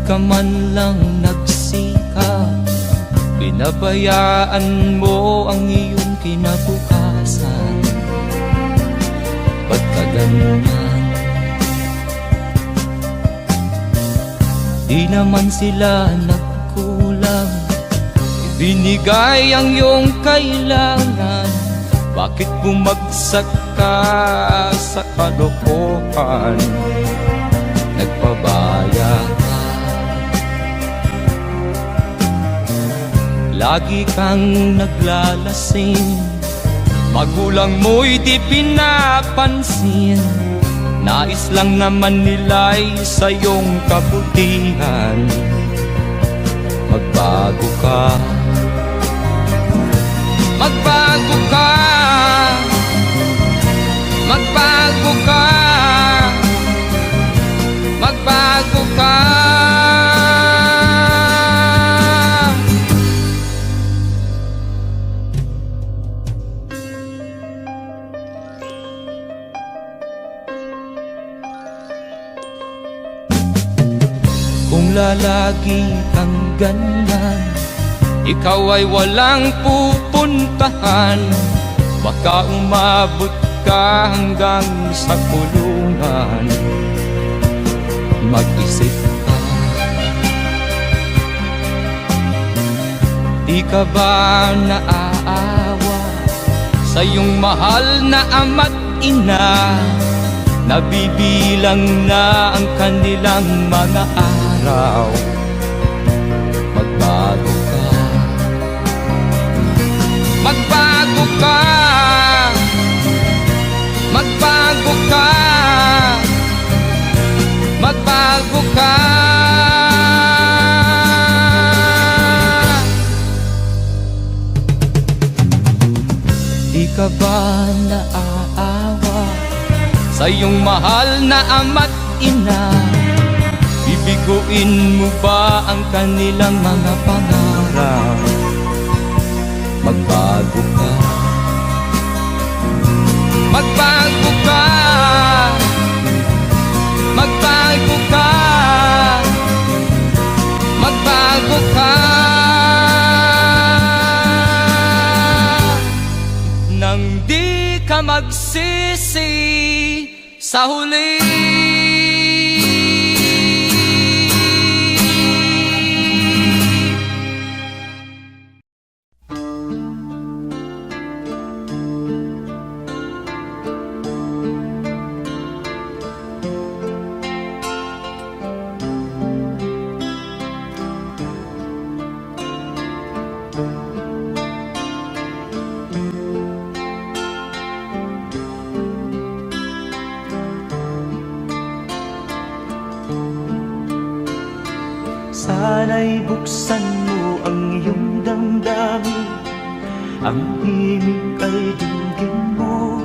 ka man lang nagsikap, pinabayaan mo ang iyong kinabukasan. Ba't ka ganyan? Di naman sila nagkulang, ibinigay ang iyong kailangan. Bakit bumagsak ka sa kalokohan? Nagpabaya ka, lagi kang naglalasing, magulang mo'y di pinapansin. Nais lang naman nila'y sa iyong kabutihan. Magbago ka, magbago ka, magbago ka, magbago ka. Kung lalagi kang ganyan, ikaw ay walang pupuntahan. Baka umabot ka hanggang sa kulungan. Mag-isip ka, di ka ba naaawa sa iyong mahal na ama't ina? Nabibilang na ang kanilang mga araw. Magbago ka, magbago ka, magbago ka, magbago ka. Di ka ba naaawa sa iyong mahal na ama't ina? Bibiguin mo ba ang kanilang mga pangarap? Magbago ka, magbago ka, magbago ka, magbago ka. Nang di ka magsisi sa huli. Sana'y buksan mo ang iyong damdamin, ang himig ay dinggin mo.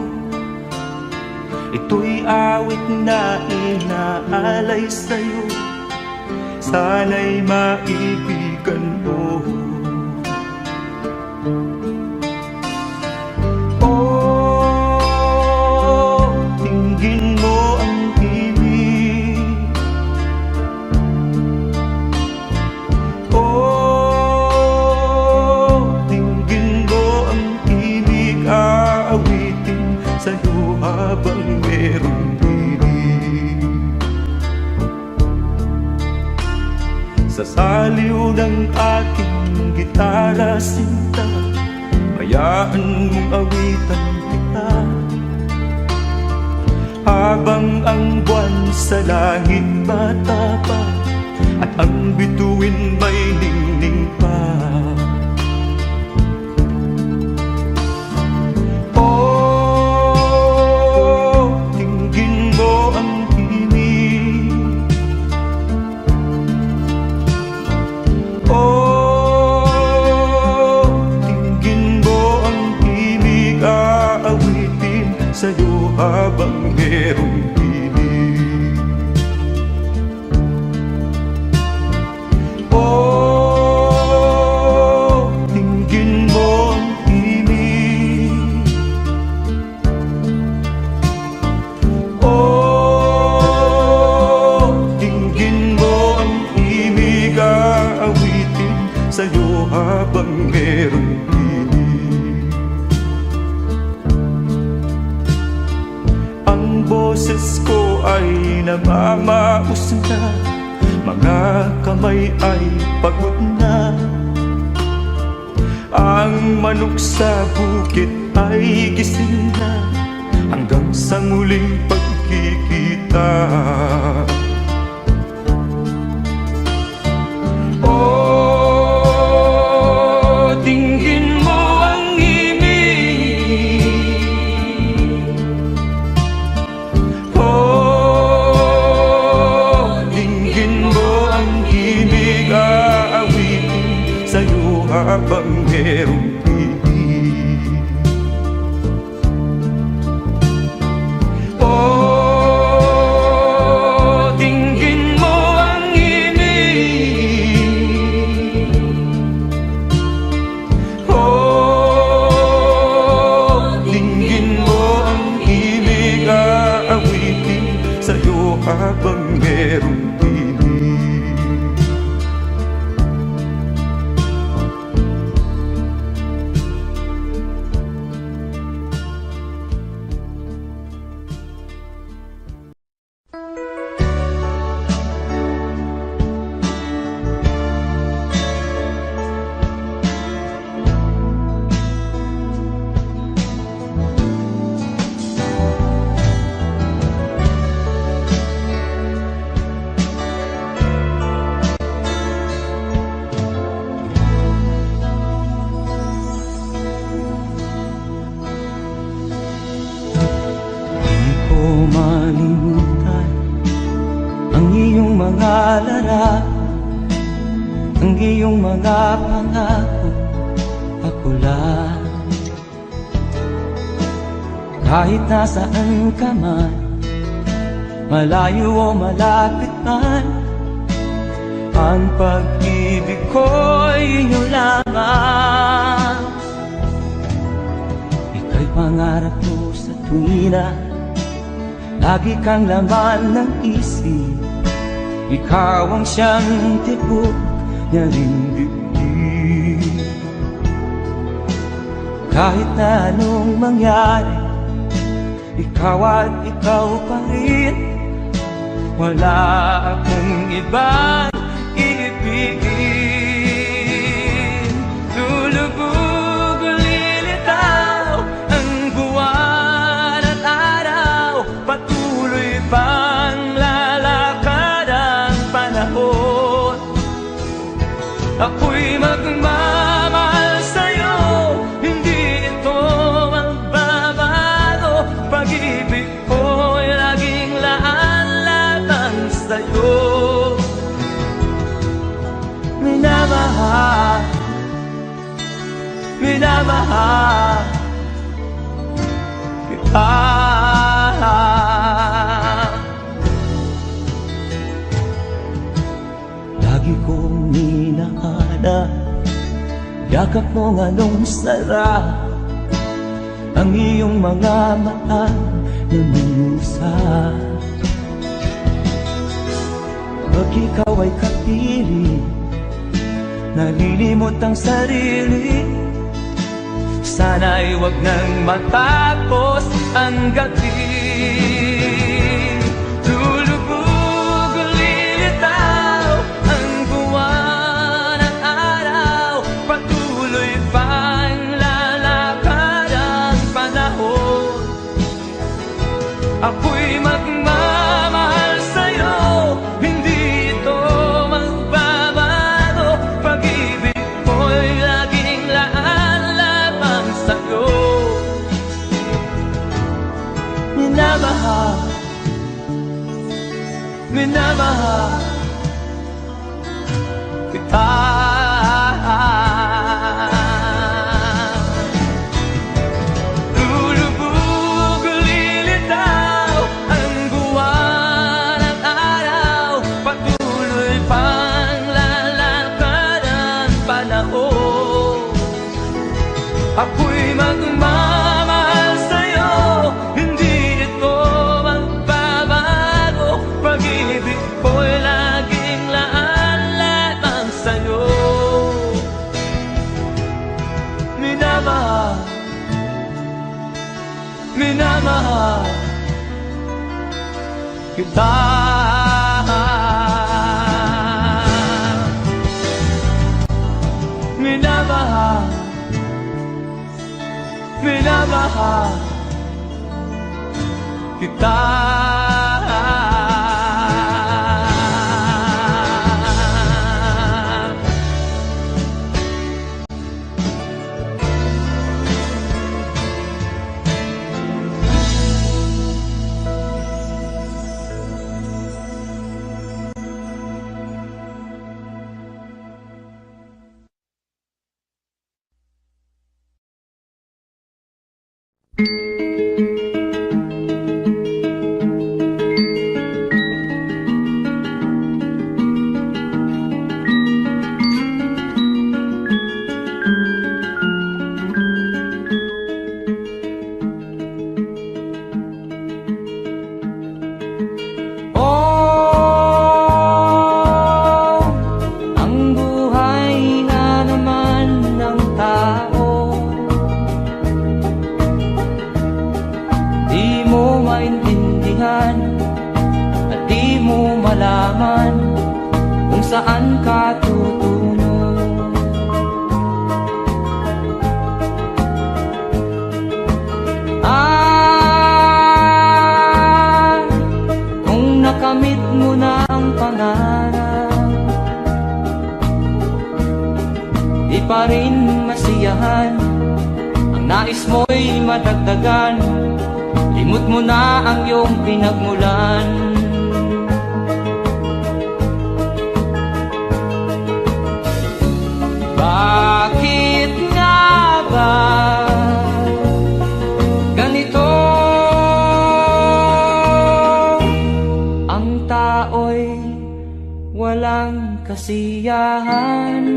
Ito'y awit na inaalay sa'yo, sana'y maibigan mo. Oh, dinggin mo ang himig. Oh, dinggin mo ang himig, aawitin sa'yo habang merong himig. Sa saliw ng aking gitara sinta, hayaan mong awitan kita, habang ang buwan sa langit matapa at ang bituin may ningning pa. Oh, dinggin mo ang himig. Oh, dinggin mo ang himig, aawitin sa'yo habang merong himig. Oh, dinggin mo ang himig. Oh, dinggin mo ang himig. habang merong tinig. Ang boses ko ay namamaos na, mga kamay ay pagod na. Ang manok sa bukid ay gising na, hanggang sa muling pagkikita. Oh, tingin mo ang ibig. Oh, tingin mo ang ibig, aawitin sa'yo habang merong tinig. Oh, tingin mo ang ibig. Oh, tingin mo ang ibig, aawitin sa'yo habang merong tinig. Di ko malimutan ang iyong mga larawan, ang iyong mga pangako, ako lang. Kahit nasaan ka man, malayo o malapit man, ang pag-ibig ko'y inyo lamang. Ika'y pangarap ko sa tuwina, lagi kang laman ng isip. Ikaw ang siyang tibok niya ring dibdib. Kahit na anong mangyari, ikaw at ikaw pa rin. Wala akong ibang iibigin. Lulubog o lilitaw ang buwan at araw, patuloy pang lalakad ang panahon. Ako'y magmamahal sa'yo, hindi ito magbabago. Pag-ibig ko'y laging laan-laan sa'yo. Minamahal, minamahal kita. Lagi kong hinahanap yakap mo nga nung sarap, ang iyong mga mata na minusap. Pag ikaw ay kapiling, nalilimot ang sarili. Sana'y wag nang matapos ang gabi. Lulubog o lilitaw ang buwan at araw, patuloy pang lalakad ang panahon. Ako'y magmamahal sa'yo, hindi ito magbabago. Pag-ibig ko'y laging laan lamang sa'yo. Minamahal, minamahal kita. Lulubog o lilitaw ang buwan at araw, patuloy pang lalakad ang panahon. Ako'y magmamahal sa'yo, hindi ito magbabago. Pag-ibig ko'y laging laan lamang sa'yo. minamahal kita. Minamahal, minamahal kita. Saan ka tutungo? Kung nakamit mo na ang pangarap, di pa rin masiyahan. Ang nais mo'y madagdagan, limot mo na ang iyong pinagmulan. Bakit nga ba ganito? Ang tao'y walang kasiyahan.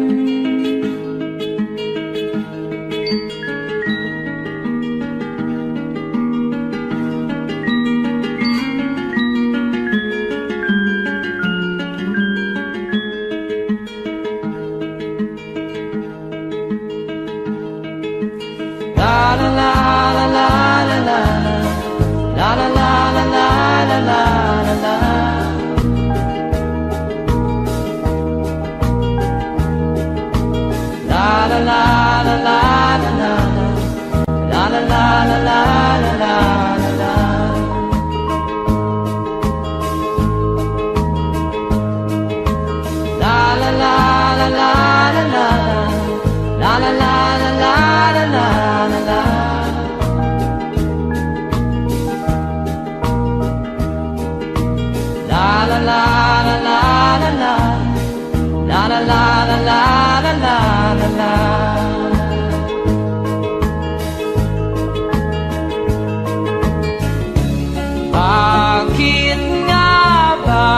Bakit nga ba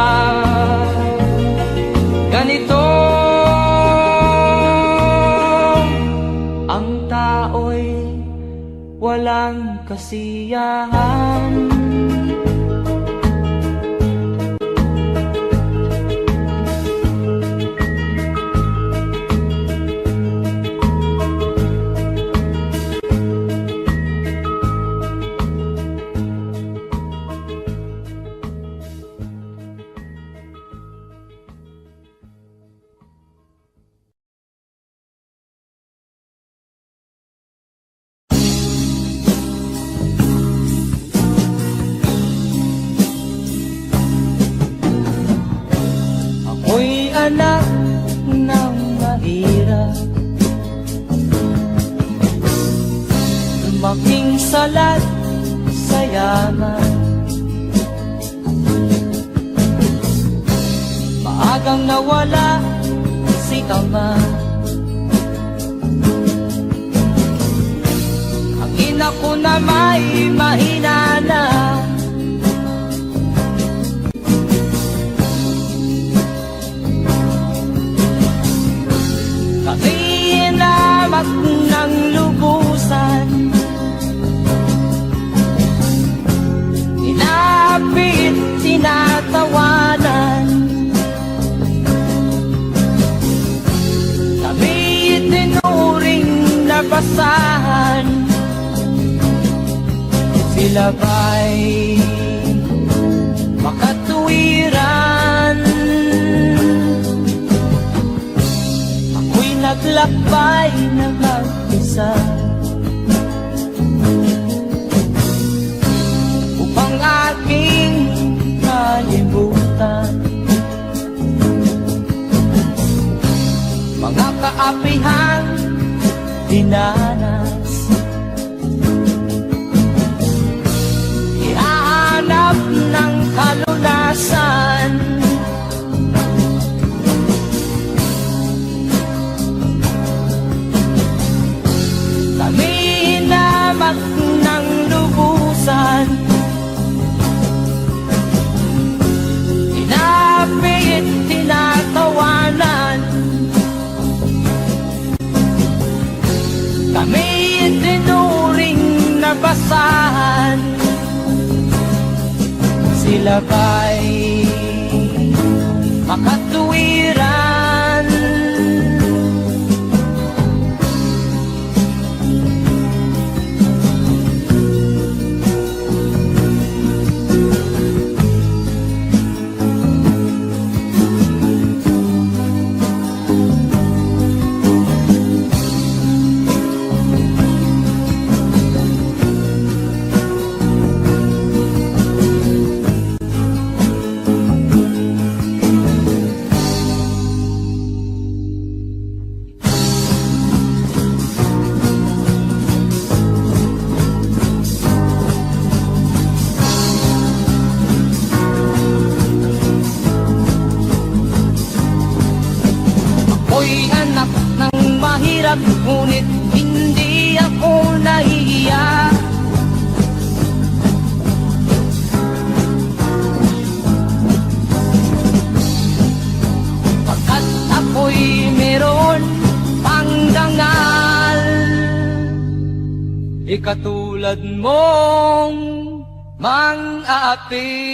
ganito? Ang tao'y walang kasiyahan. Ako'y anak ng mahirap, lumaking salat sa yaman. Maagang nawala si ama, ang ina ko na may mahina na. Hinamat ng lubusan, inapit, tinatawanan. Kami itinuring na basahan, si Sila ba'y makatuwiran? Ako'y naglakbay na mag-isa upang aking kalimutan mga kaapihang dinanas. Ihahanap ng kalunasan kami hinamak ng lubusan, inapit, tinatawanan, kami tinuring na basahan. Sila ba'y makatuwiran? Ako'y anak ng mahirap, ngunit hindi ako nahihiya. Pagkat ako'y meron pang dangal, ikatulad mong mang-aapi.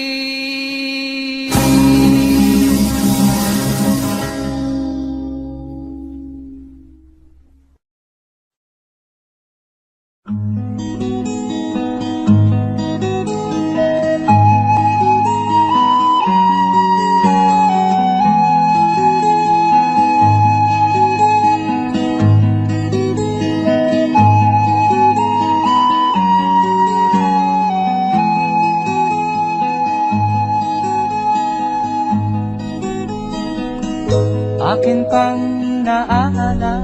Akin pang naaalala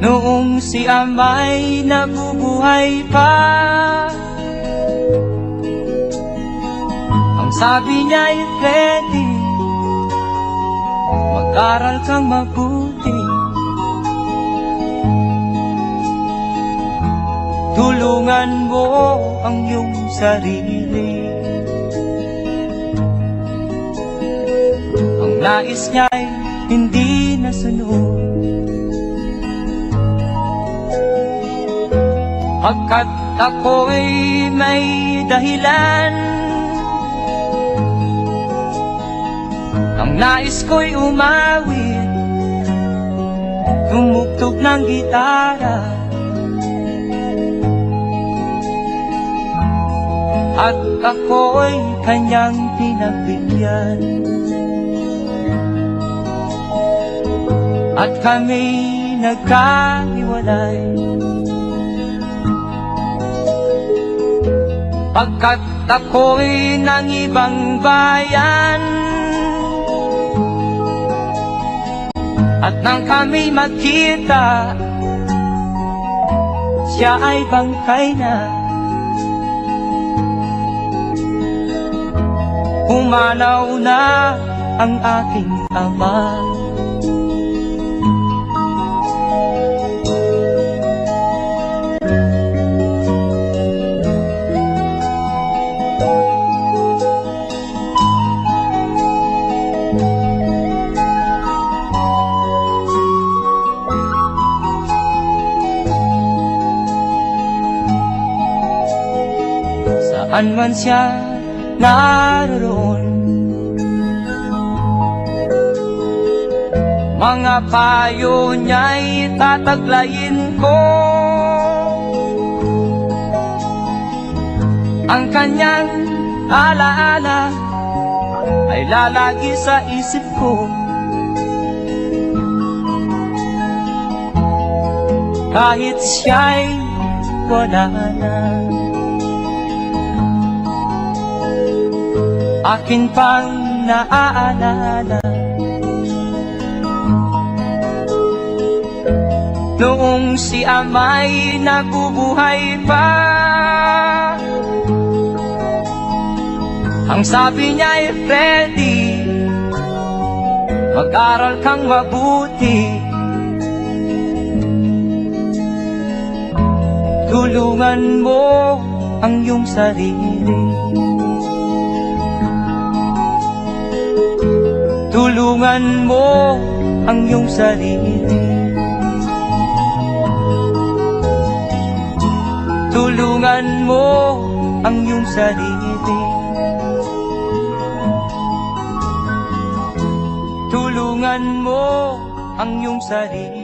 noong si ama'y nabubuhay pa, ang sabi niya'y Freddy, mag-aral kang mabuti, tulungan mo ang iyong sarili. Ang nais niya'y hindi nasunod, pagkat ako'y may dahilan. Ang nais ko'y umawit, tumugtog ng gitara, at ako'y kanyang pinagbigyan. At kami nagkahiwalay, pagkat ako'y ng ibang bayan. At nang kami magkita, siya ay bangkay na. Pumanaw na ang aking ama. Saan man siya naroon, mga payo niya'y tataglayin ko. Ang kanyang alaala ay lalagi sa isip ko. Kahit siya'y wala na, akin pang naaalala noong si ama'y nabubuhay pa. Ang sabi niya'y Freddy, mag-aral kang mabuti, tulungan mo ang iyong sarili, tulungan mo ang iyong sarili, tulungan mo ang iyong sarili, tulungan mo ang iyong sarili.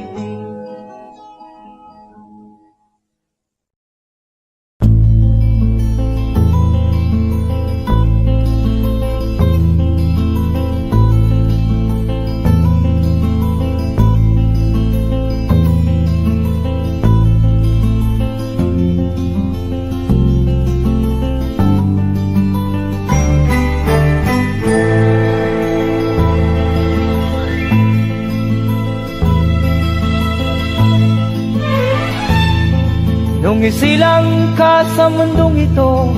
Nung isilang ka sa mundong ito,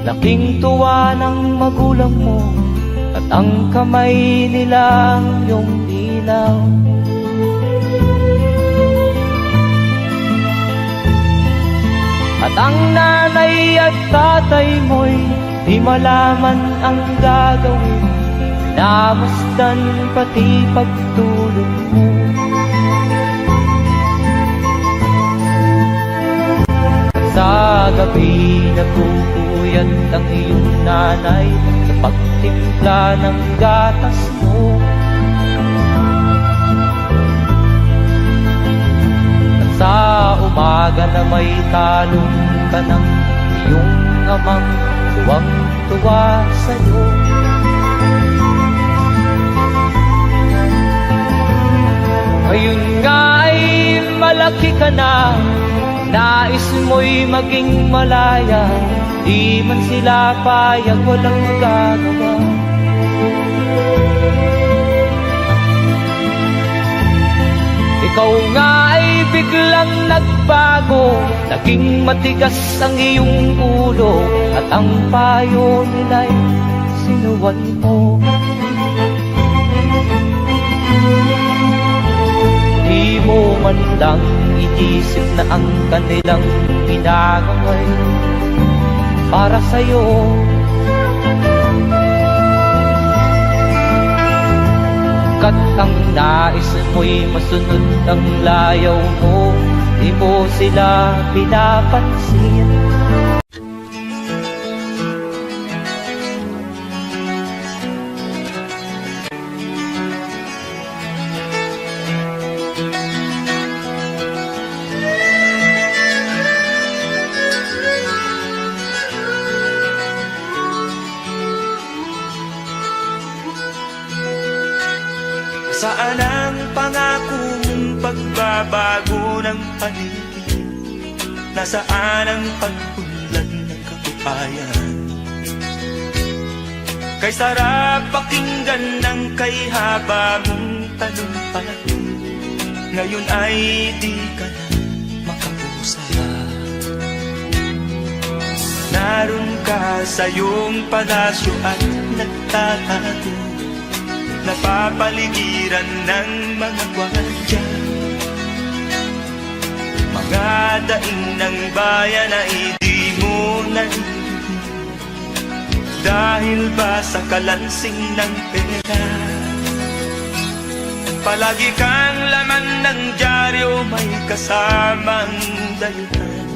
laking tuwa ng magulang mo, at ang kamay nila ang iyong ilaw. At ang nanay at tatay mo'y di malaman ang gagawin, namasdan pati pagtulog mo. Sa gabi nagpupuyat ang iyong nanay sa pagtimpla ng gatas mo. At sa umaga na may talong ka ng iyong amang tuwang-tuwa sa'yo. Ngayon nga ay malaki ka na, nais mo'y maging malaya, di man sila payag, walang magagawa. Ikaw nga ay biglang nagbago, naging matigas ang iyong ulo, at ang payo nila'y sinuway mo. Di mo man lang iisip na ang kanilang ginagawa'y para sa'yo. Kat ang nais mo'y masunod ang layaw mo, di mo sila pinapansin. Saan ang pangako mong pagbabago ng paligid? Nasaan ang pag-unlad ng kabuhayan? Kay sarap pakinggan ng kay haba mong talumpati, ngayon ay di ka na makapusa. Naroon ka sa iyong palasyo at nagtatago, napapaligiran ng mga gwardiya. Mga daing ng bayan na hindi mo narinig, dahil ba sa kalansing ng pera? Palagi kang laman ng dyaryo, may kasamang dayuhan,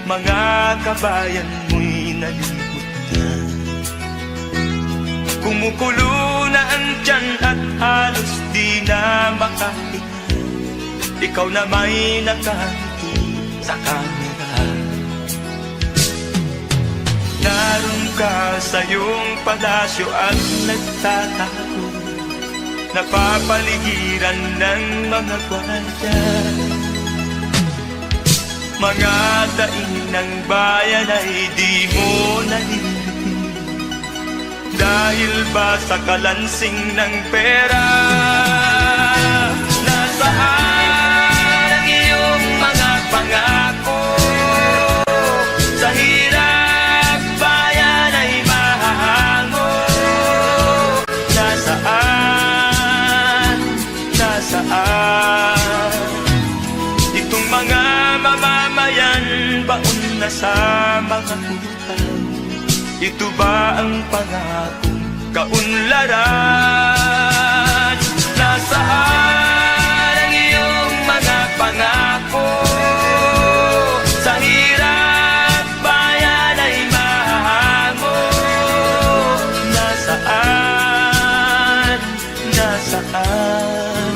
mga kabayan mo'y nalibot na. Kumukulo na ang tiyan at halos di na makahinga, ikaw na may nakangiti sa kamera. Naroon ka sa iyong palasyo at nagtatago, napapaligiran ng mga gwardiya. Mga daing ng bayan ay di mo nalilitin, dahil ba sa kalansing ng pera? Nasaan ang iyong mga pangako? Sa hirap bayan ay mahahango. Nasaan? Nasaan? Itong mga mamamayan, baon na sa mga utang. Ito ba ang pangakong kaunlaran? Nasaan ang iyong mga pangako? Sa hirap bayan ay mahango. Nasaan? Nasaan?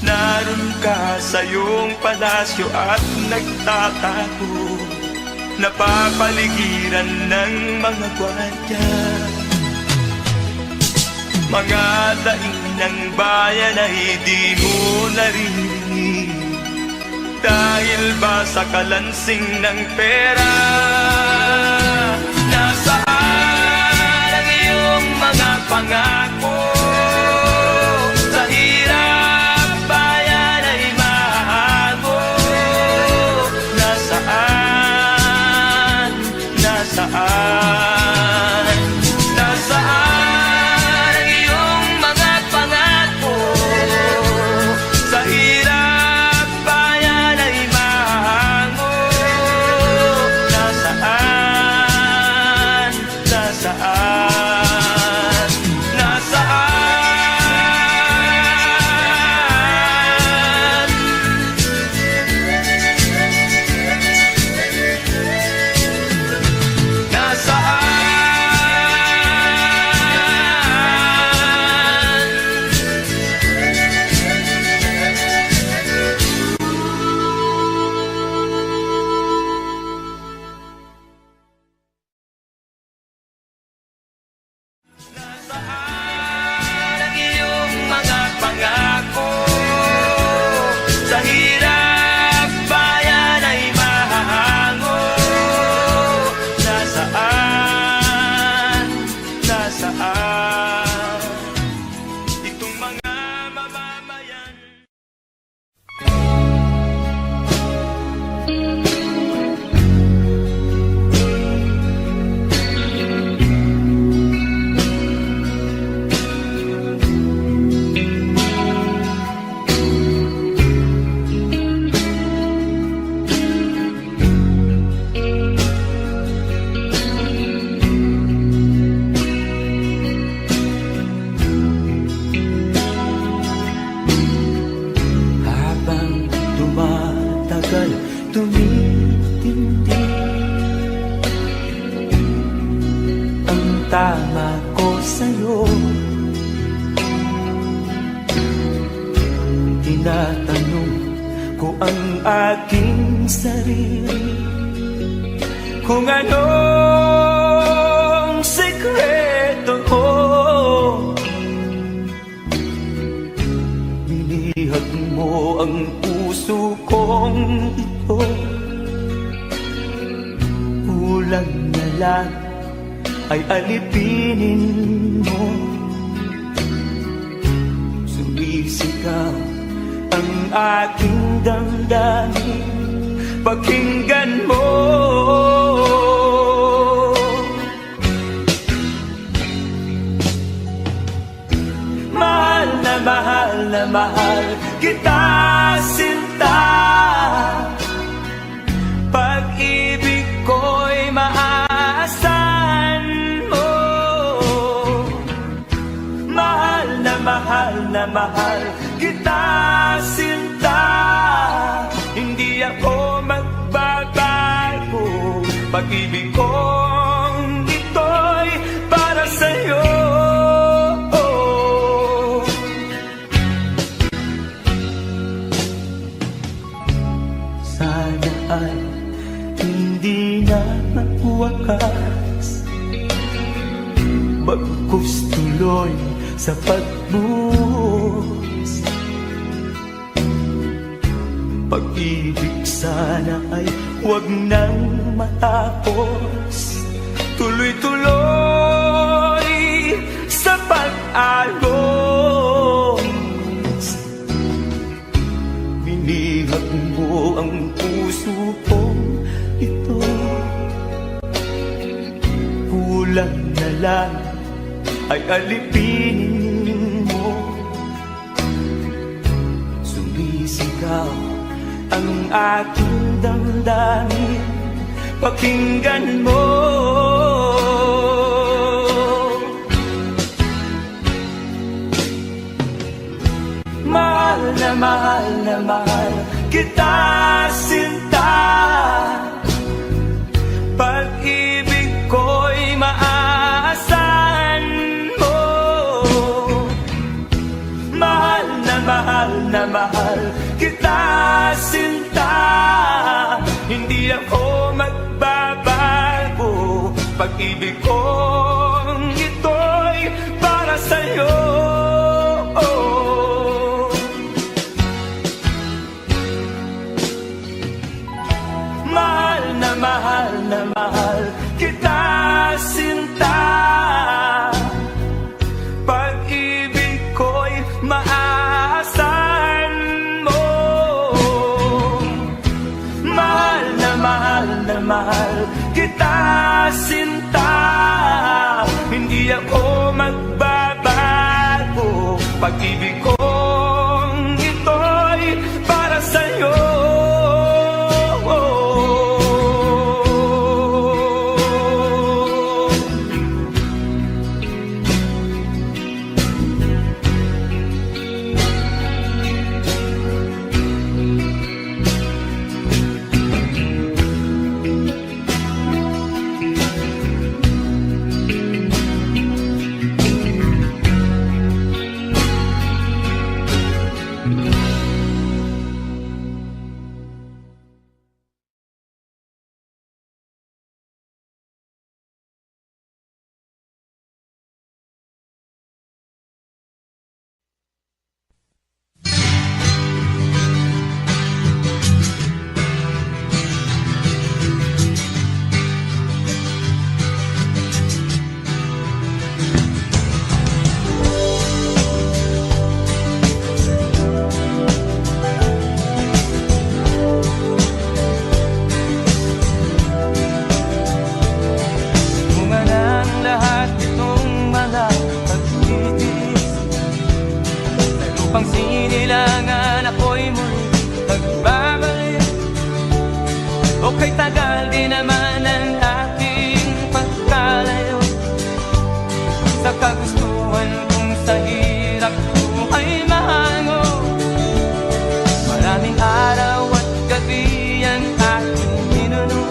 Naroon ka sa iyong palasyo at nagtatago, napapaligiran ng mga gwardiya. Mga daing ng bayan ay di mo naririnig, dahil ba sa kalansing ng pera? Nasaan ang iyong mga pangako? Sa hirap bayan ay mahahango. Nasaan? Nasaan? Nasaan ang iyong mga pangako? Sa hirap bayan ay mahango. Nasaan? Nasaan? Nasaan? Nasaan ang iyong mga pangako? Sa hirap bayan ay mahahango. Nasaan? Nasaan? Itong mga mamamayan. Habang tumatagal, tumitindi ang tama ko sa'yo. Tinatanong ko ang aking sarili kung anong sekreto ko. Binihag mo ang puso kong ito, kulang na lang ay alipinin mo. Sumisigaw ang aking damdamin, pakinggan mo. Mahal na mahal kita, sinta. Pag-ibig ko'y maaasahan mo. Mahal na mahal kita, sinta. Hindi ako magbabago. Pag-ibig kong ito'y para sa'yo. Sana ay focus tuloy sa pagbuhos. Pag-ibig sana ay huwag nang matapos. Tuloy-tuloy sa pag-alos. Binihag mo ang puso kong ito. Kulang na lang ay alipinin mo. Sumisigaw ang aking damdamin, pakinggan mo. Mahal na mahal na mahal kita, sinta. Pag-ibig ko'y maaasahan mo. Mahal na mahal kita, sinta. Hindi ako magbabago. Pag-ibig kong ito'y para sa'yo. Mahal na mahal kita, sinta. Pag-ibig ko'y maaasahan mo. Mahal na mahal kita, sinta. Hindi ako magbabago. Pag-ibig kong ito'y para sa'yo. Pang sinilangan ako'y muli magbabalik. O kay tagal din naman ang aking pagkalayo sa kagustuhan kong sa hirap buhay mahango. Maraming araw at gabi ang aking minuno.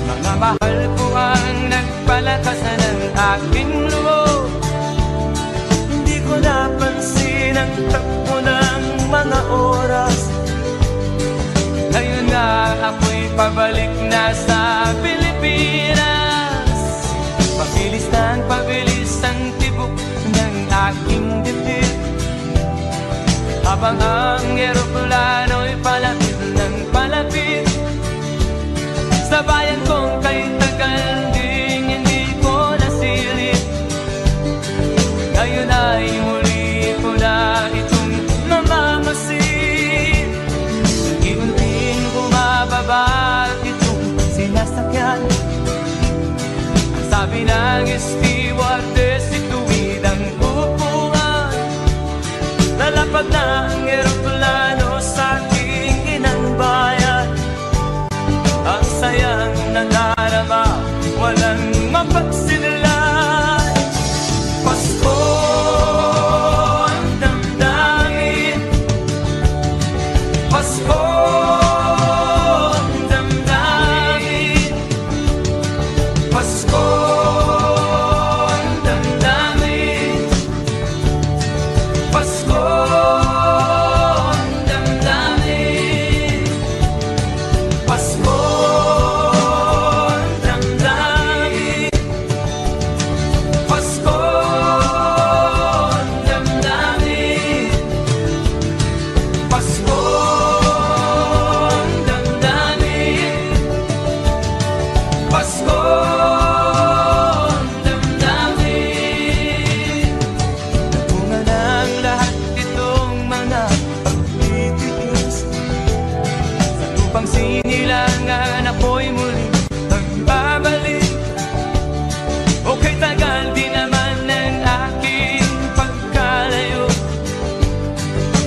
Mga mahal ko ang nagpalakasan ng aking loob. Hindi ko napansin ang takbo ng mga oras. Ngayon nga ako'y pabalik na sa Pilipinas. Pabilis ng pabilis ang tibok ng aking dibdib, habang ang eroplano'y palapit ng palapit sa bayan kong kay tagal ding hindi ko nasilip. Ngayon ay muli ko na itong mamamasid. Unti-unting bumababa itong sinasakyan. Ang sabi ng stewardess, ituwid ang upuan. Lalapag na ang Pasko ang damdamin, Pasko ang damdamin, Pasko ang damdamin. Bunga ng lahat itong mga pagtitiis, sa lupang sinilangan ako'y muling magbabalik. Okay, tagal di naman ng aking pagkalayo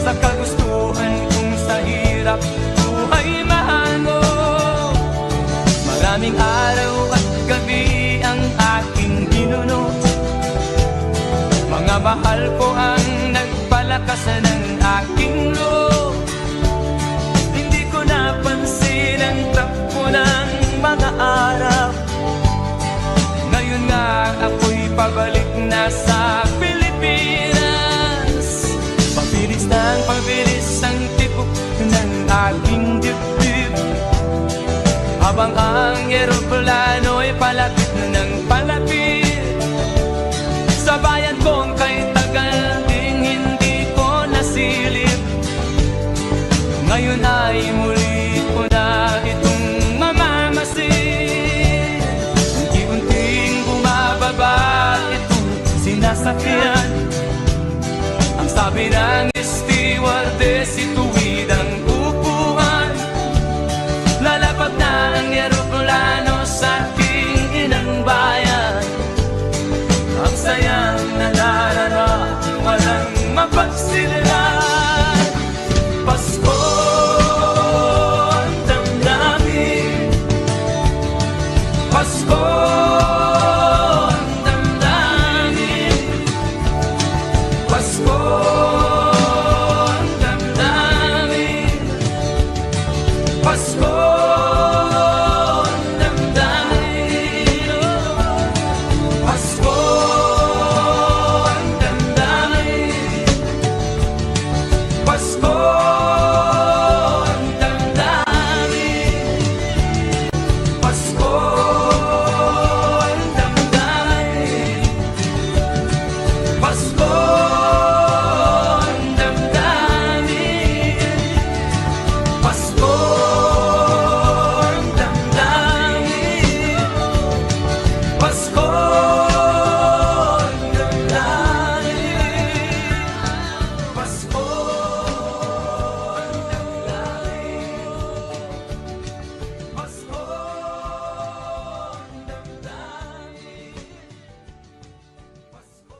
sa kagustuhan kong sa hirap buhay mahango. Maraming araw at gabi ang aking ginuno, mga mahal ko ang nagpalakas ng aking loob. Hindi ko napansin ang takbo ng mga araw. Ngayon nga ako'y pabalik na sa Pilipinas. Pabilis ang tibok ng aking dibdib, habang ang eroplano'y palapit ng palapit sa bayan kong kay tagal ding hindi ko nasilip. Ngayon ay muli ko na itong mamamasin. Unti-unting bumababa itong sinasakyan. Ang sabi ng stewardess, ituwid ang upuan. Lalapag na ang eroplano sa aking inang bayan. Ang sayang nadarara, walang mapagsilan. Pasko ang damdamin, Pasko ang damdamin, Pasko ang damdamin, Pasko ang damdamin, Pasko ang damdamin, Pasko ang damdamin, Pasko ang damdamin, Pasko ang damdamin, Pasko ang damdamin, Pasko ang damdamin, Pasko ang damdamin, Pasko ang damdamin, Pasko.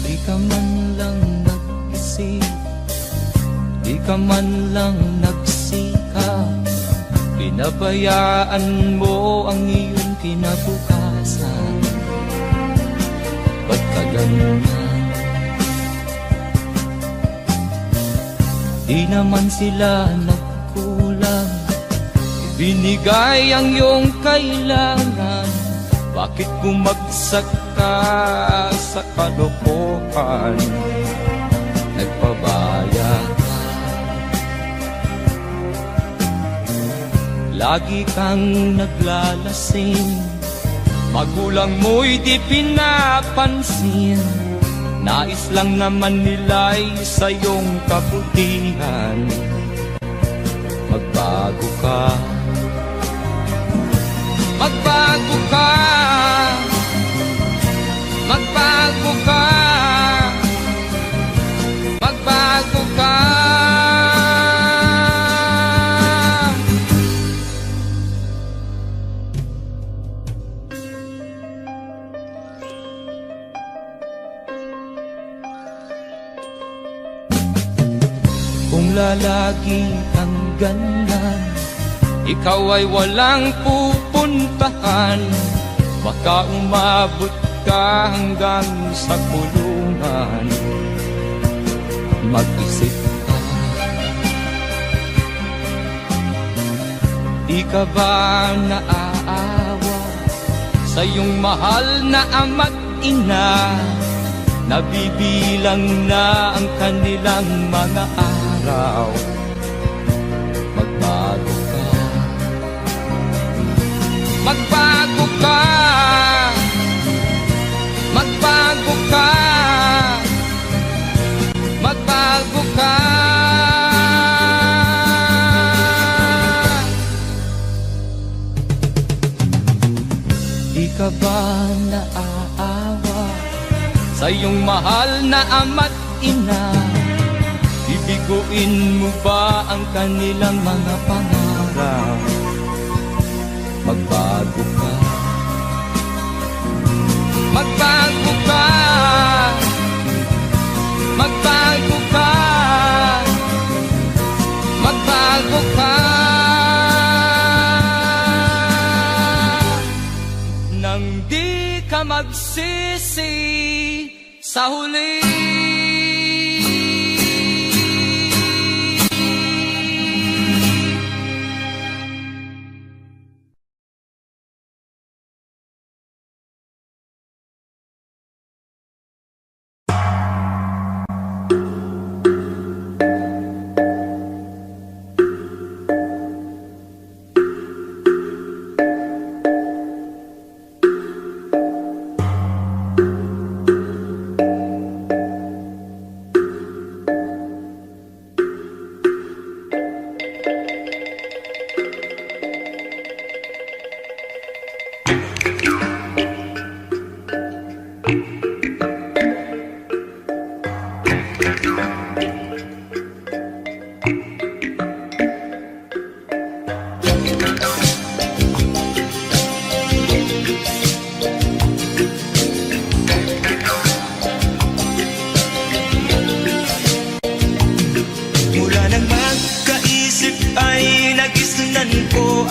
Di ka man lang nag-isip, di ka man lang nagsikap, pinabayaan mo ang iyong kinabukasan. Ba't ka ganyan? Di naman sila nagkulang, ibinigay ang iyong kailangan. Bakit bumagsak ka sa kalokohan? Nagpabaya ka, lagi kang naglalasing, magulang mo'y di pinapansin. Nais lang naman nila'y sa iyong kabutihan. Magbago ka, magbago ka, magbago ka, magbago ka. Kung lalagi kang ganyan, ikaw ay walang pupuntahan. Baka umabot ka hanggang sa kulungan. Mag-isip ka, di ka ba naaawa sa iyong mahal na ama't ina. Nabibilang na ang kanilang mga araw. Magbago ka, magbago ka, magbago ka, magbago ka. Di ka ba naaawa sa iyong mahal na ama't ina? Bibiguin mo ba ang kanilang mga pangarap? Magbago ka, magbago ka, magbago ka, magbago ka. Nang di ka magsisi sa huli.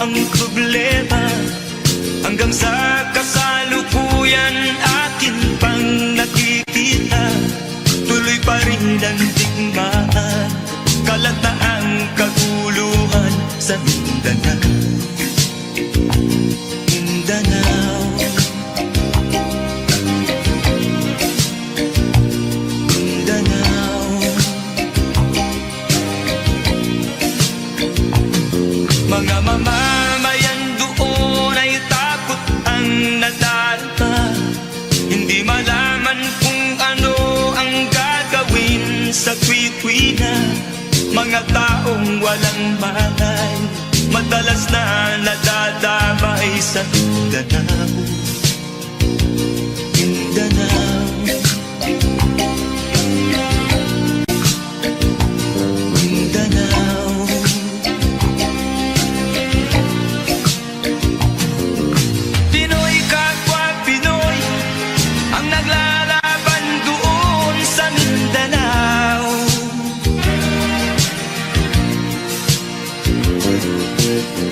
Ang problema hanggang sa kasalukuyan akin pang nakikita, tuloy pa rin ang digmaan, kalataang kaguluhan sa Mindanao. Mindanao, Mindanao. Mga mamamayan doon ay takot ang nadarama, hindi malaman kung ano ang gagawin sa kwikwi-na. Mga taong walang malay, madalas na nadadamay sa Mindanao. Mindanao, Mindanao. Pinoy kapwa Pinoy ang naglalaban doon sa Mindanao.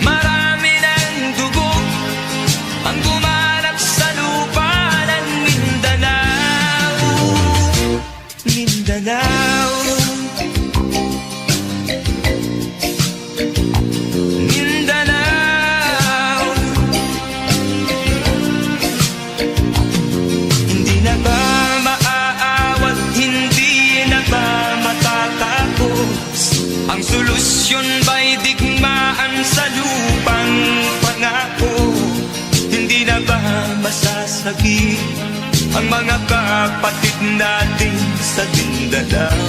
Marami ng dugo ang gumanap sa lupa ng Mindanao. Mindanao, Mindanao. Hindi na ba maaawat, hindi na ba matatapos? Ang solusyon ba'y digmaan sa lupang pangako? Hindi na ba masasagi ang mga kapatid natin sa Mindanao?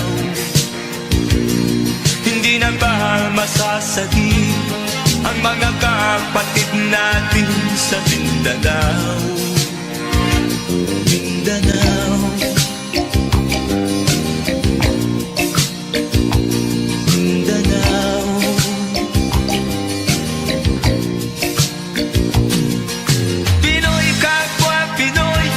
Hindi na ba masasagi ang mga kapatid natin sa Mindanao? Mindanao, Mindanao. Pinoy kapwa Pinoy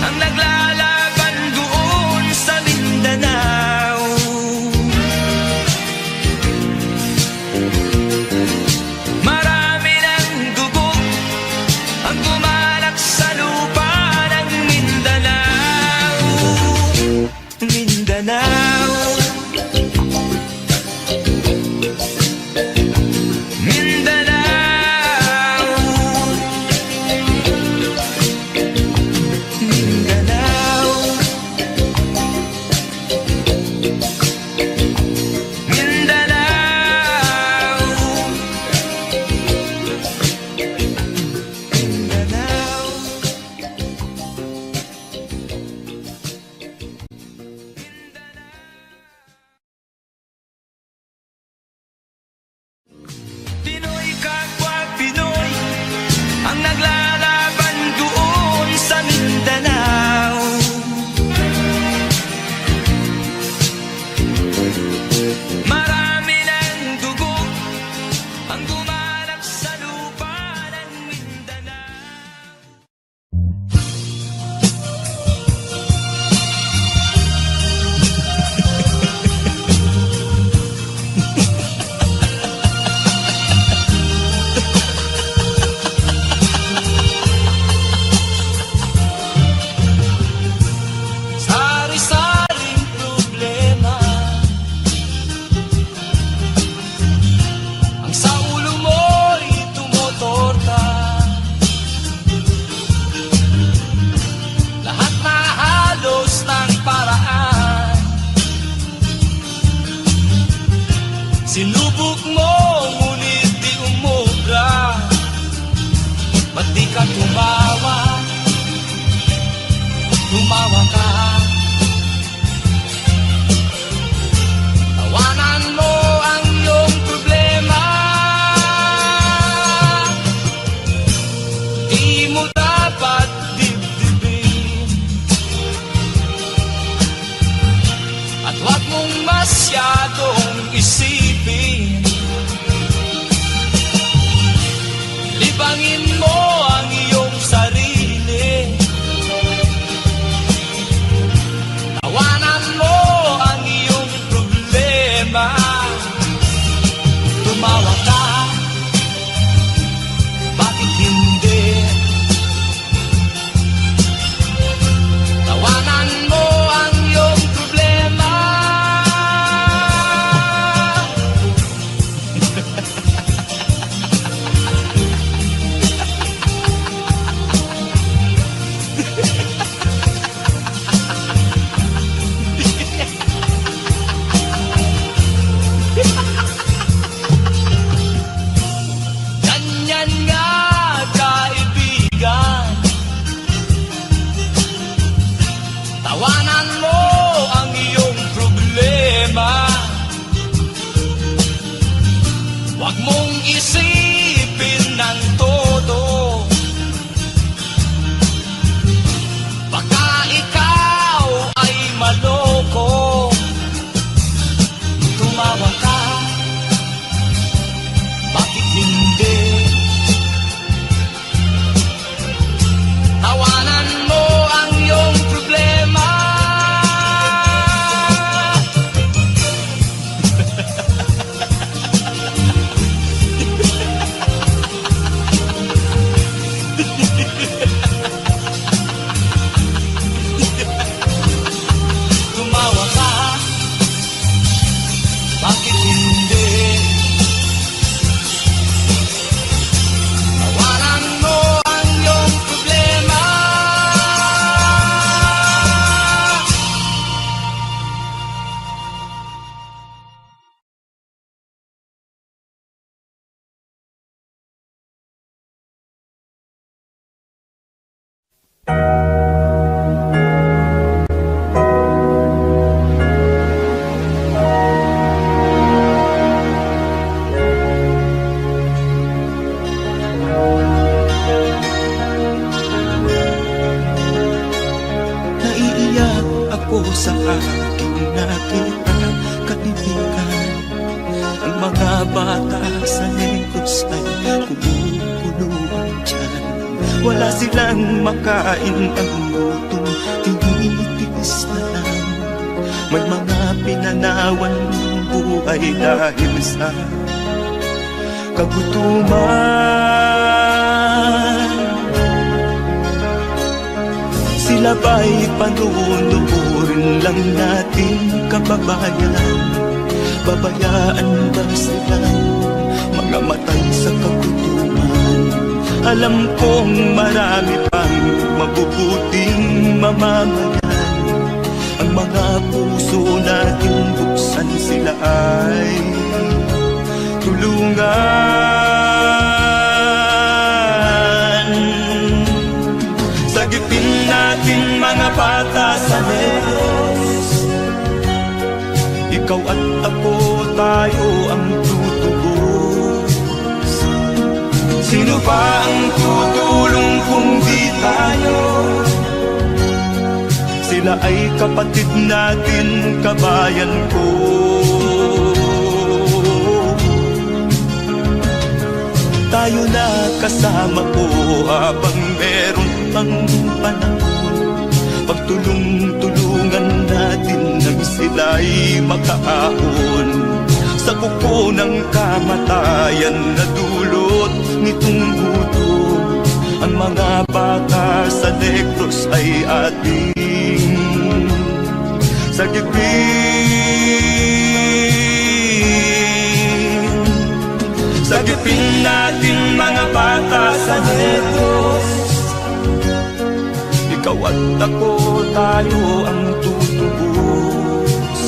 ang naglalaban doon sa Mindanao. Marami ng dugo ang gumawa tumawa, tumawa ka. Tawanan mo ang iyong problema. Di mo dapat dibdibin, at huwag mong masyadong isipin. Libangin mo ang iyong sarili. Tawanan mo ang iyong problema. Tumawa ka, bakit hindi? Tawanan mo ang iyong problema. Ganyan nga, kaibigan. Tawanan mo ang iyong problema. Huwag mong isipin ng todo. Baka ikaw ay maloko. Tumawa ka, bakit hindi? Tawanan mo ang iyong problema. Tumawa ka, bakit hindi? Tawanan mo ang iyong problema. Naiiyak ako sa aking nakita, kaibigan. Ang mga bata sa Negros ay kumukulong dyan. Wala silang makain, ang gutom tinitiis na lang. May mga pinanawan ng buhay dahil sa kagutuman. Sila ba'y panunurin lang natin, kababayan? Babayaan ba silang mga matay sa kagutuman? Alam kong marami pang mabubuting mamamayan. Ang mga puso natin buksan, sila ay tulungan. Sagipin natin mga bata sa Negros. Ikaw at ako, tayo ang tutubos. Sino ba ang tutulong kung di tayo? Sila ay kapatid natin, kabayan ko. Tayo na kasama ko habang meron pang panahon. Pagtulong-tulungan natin nang sila'y makaahon sa kuko ng kamatayan na dulot nitong gutom. Ang mga bata sa Negros ay ating sagipin. Sagipin natin mga bata sa Negros. Ikaw at ako, tayo ang tutubos.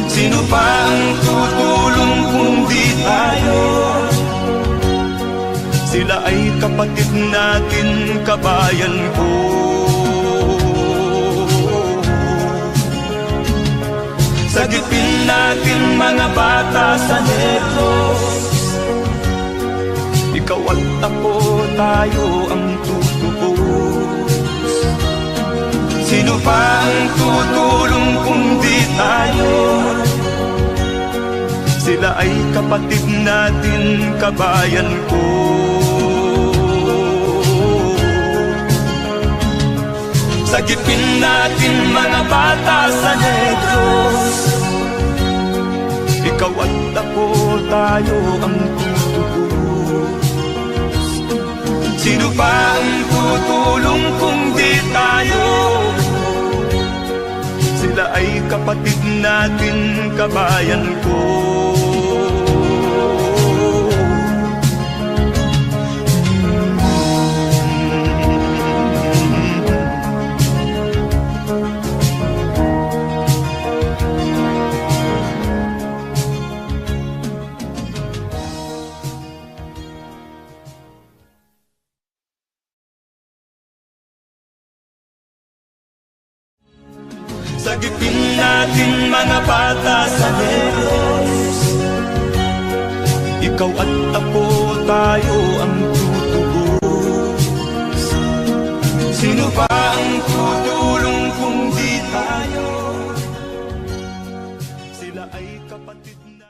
Sino pa ang tutulong kung di tayo? Sila ay kapatid natin, kabayan ko. Sagipin natin mga bata sa Negros, ikaw at ako, tayo ang tutubos. Sino pa ang tutulong kung di tayo? Sila ay kapatid natin, kabayan ko. Sagipin natin mga bata sa Negros, ikaw at ako, tayo ang tutubos. Sino pa ang tutulong kung di tayo? Sila ay kapatid natin, kabayan ko. Sagipin natin mga bata sa Negros, ikaw at ako, tayo ang tutubos. Sino pa ang tutulong kung di tayo? Sila ay kapatid na.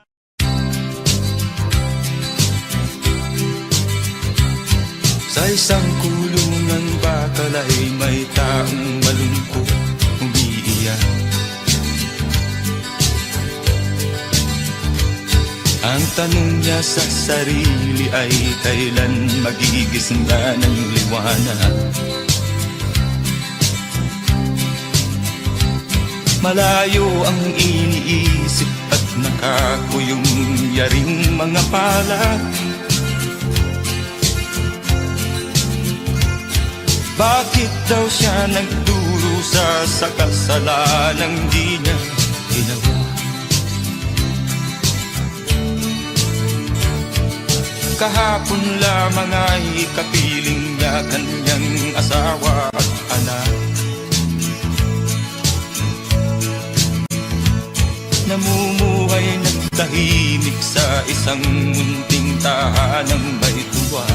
Sa isang kulungan bakal ay may taong malungkot, umiiyak. Ang tanong niya sa sarili ay kailan magigising na ng liwanag. Malayo ang iniisip at nakakuyong yaring mga palad. Bakit daw siya nagdurusa sa kasalanang di niya ginawa? Kahapon lamang ay kapiling niya kanyang asawa at anak. Namumuhay ng tahimik sa isang munting tahanang may tuwa.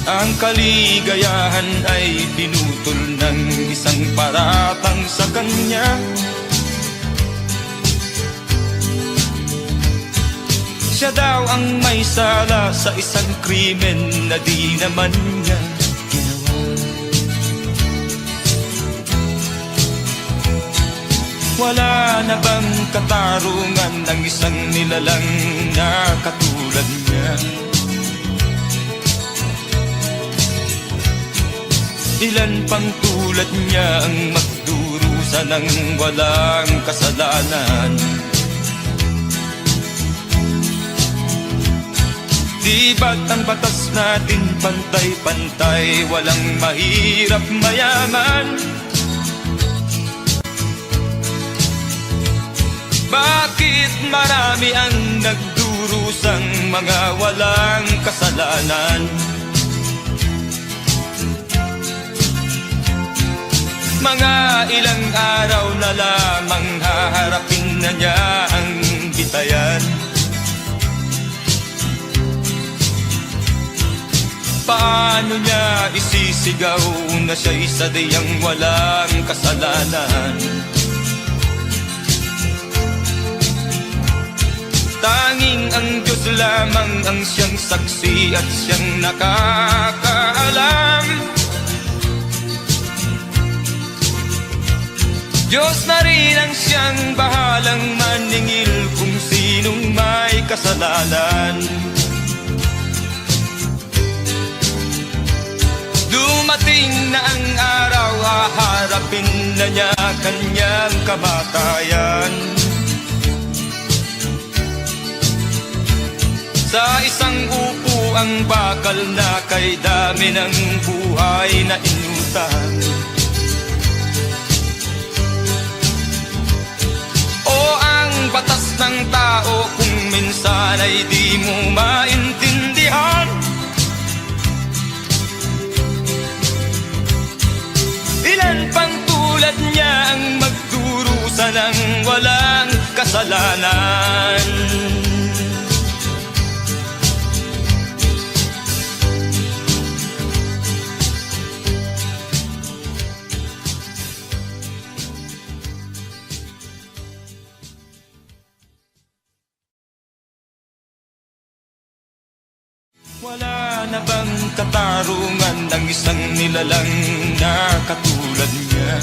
Ang kaligayahan ay pinutol ng isang paratang sa kanya. Siya daw ang may sala sa isang krimen na di naman niya ginawa. Wala na bang katarungan ng isang nilalang na katulad niya? Ilan pang tulad niya ang magdurusa ng walang kasalanan? Di ba't ang batas natin pantay-pantay, walang mahirap mayaman? Bakit marami ang nagdurusang mga walang kasalanan? Mga ilang araw na lamang haharapin na niya ang bitayan. Paano niya isisigaw na siya'y sadyang walang kasalanan? Tanging ang Diyos lamang ang siyang saksi at siyang nakakaalam. Diyos na rin ang siyang bahalang maningil kung sinong may kasalanan. Dumating na ang araw, haharapin na niya kanyang kamatayan. Sa isang upo ang bakal na kay dami ng buhay na inutang. O ang batas ng tao kung minsan ay di mo maintindihan. Ilan pang tulad niya ang magdurusa ng walang kasalanan. Wala na bang katarungan ng isang nilalang na katulad niya?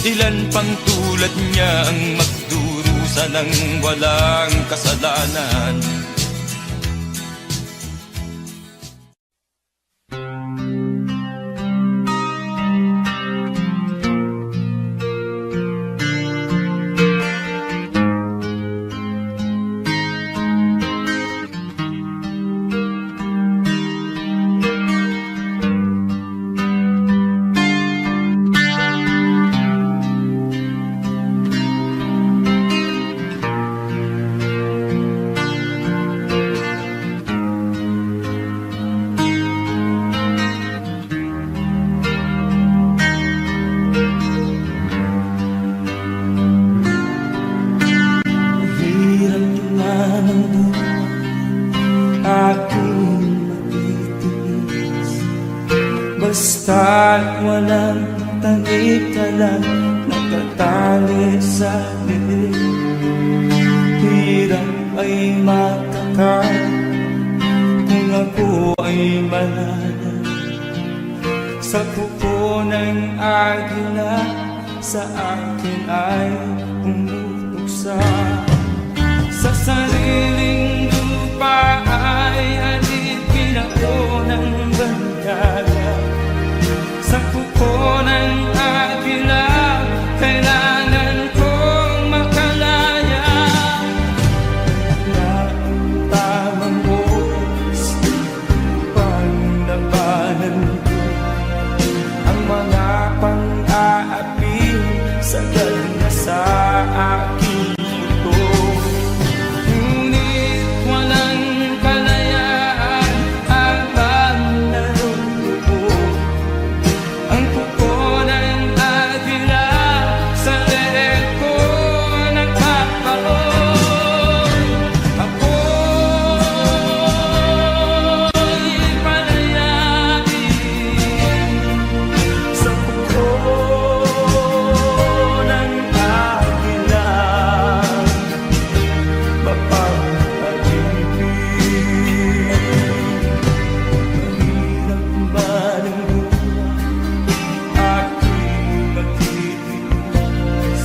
Ilan pang tulad niya ang magdurusa ng walang kasalanan? Basta't walang tanik ka lang nakatali sa liig. Hirap ay makakan kung ako ay malala. Sa kuko ng agila sa akin ay umuuksa. Sa sariling lupa ay alipin ako ng banyaga. Sa kuko ng agila, kailangan kong makalaya. Na ang tamang oras, panglabanan ko ang mga pang-aapi sa na sa aking ito. Ngunit walang kalayaan habang naroroon. Ang kuko ng agila sa leeg ko nagpapaon. Ako'y palayain sa kuko ng agila. Mapapag-ibig, mahirap ba ng aking magtitiis?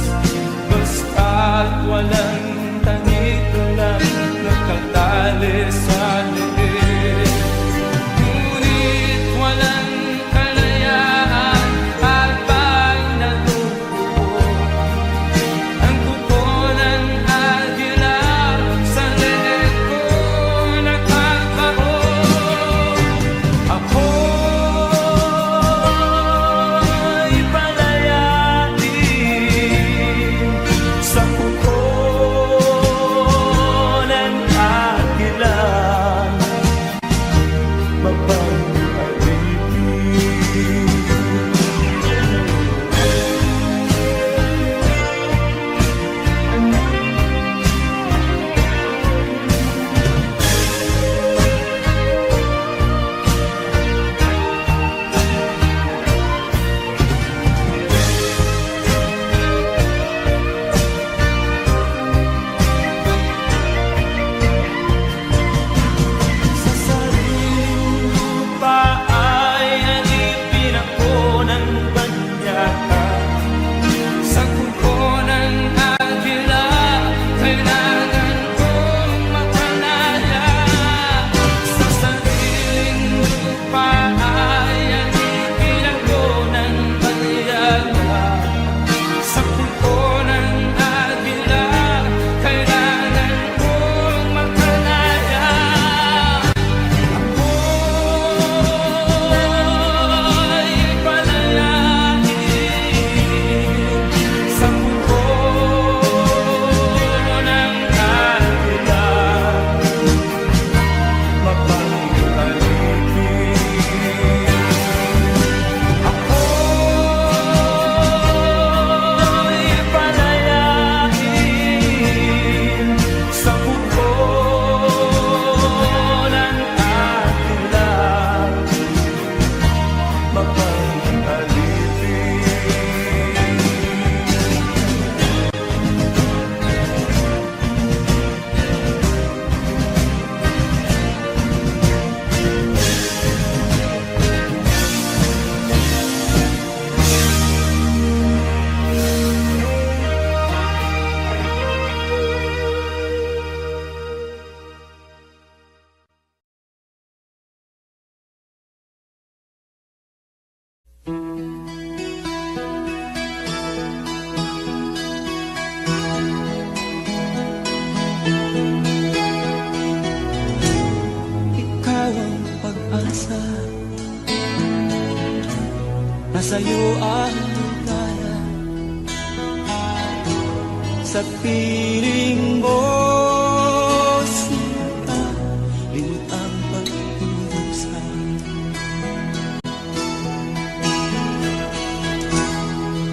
Basta't walang tanik lang nakatali sa liig. Ngunit walang kalayaan habang natutuon. Ang kuko ng agila sa leeg ko nagkakaroon. Ako'y palayain sa kuko ng agila. Sa sariling lupa ay alipin ako ng banyaga. Sa kuko ng agila, kailangan kong makalaya. Sa sariling lupa ay alipin ako ng banyaga. Sa kuko ng agila, kailangan kong makalaya. Ako'y palayain sa'yo ang ligaya. Sa piling mo, sinta, limot ang pagdudugsan.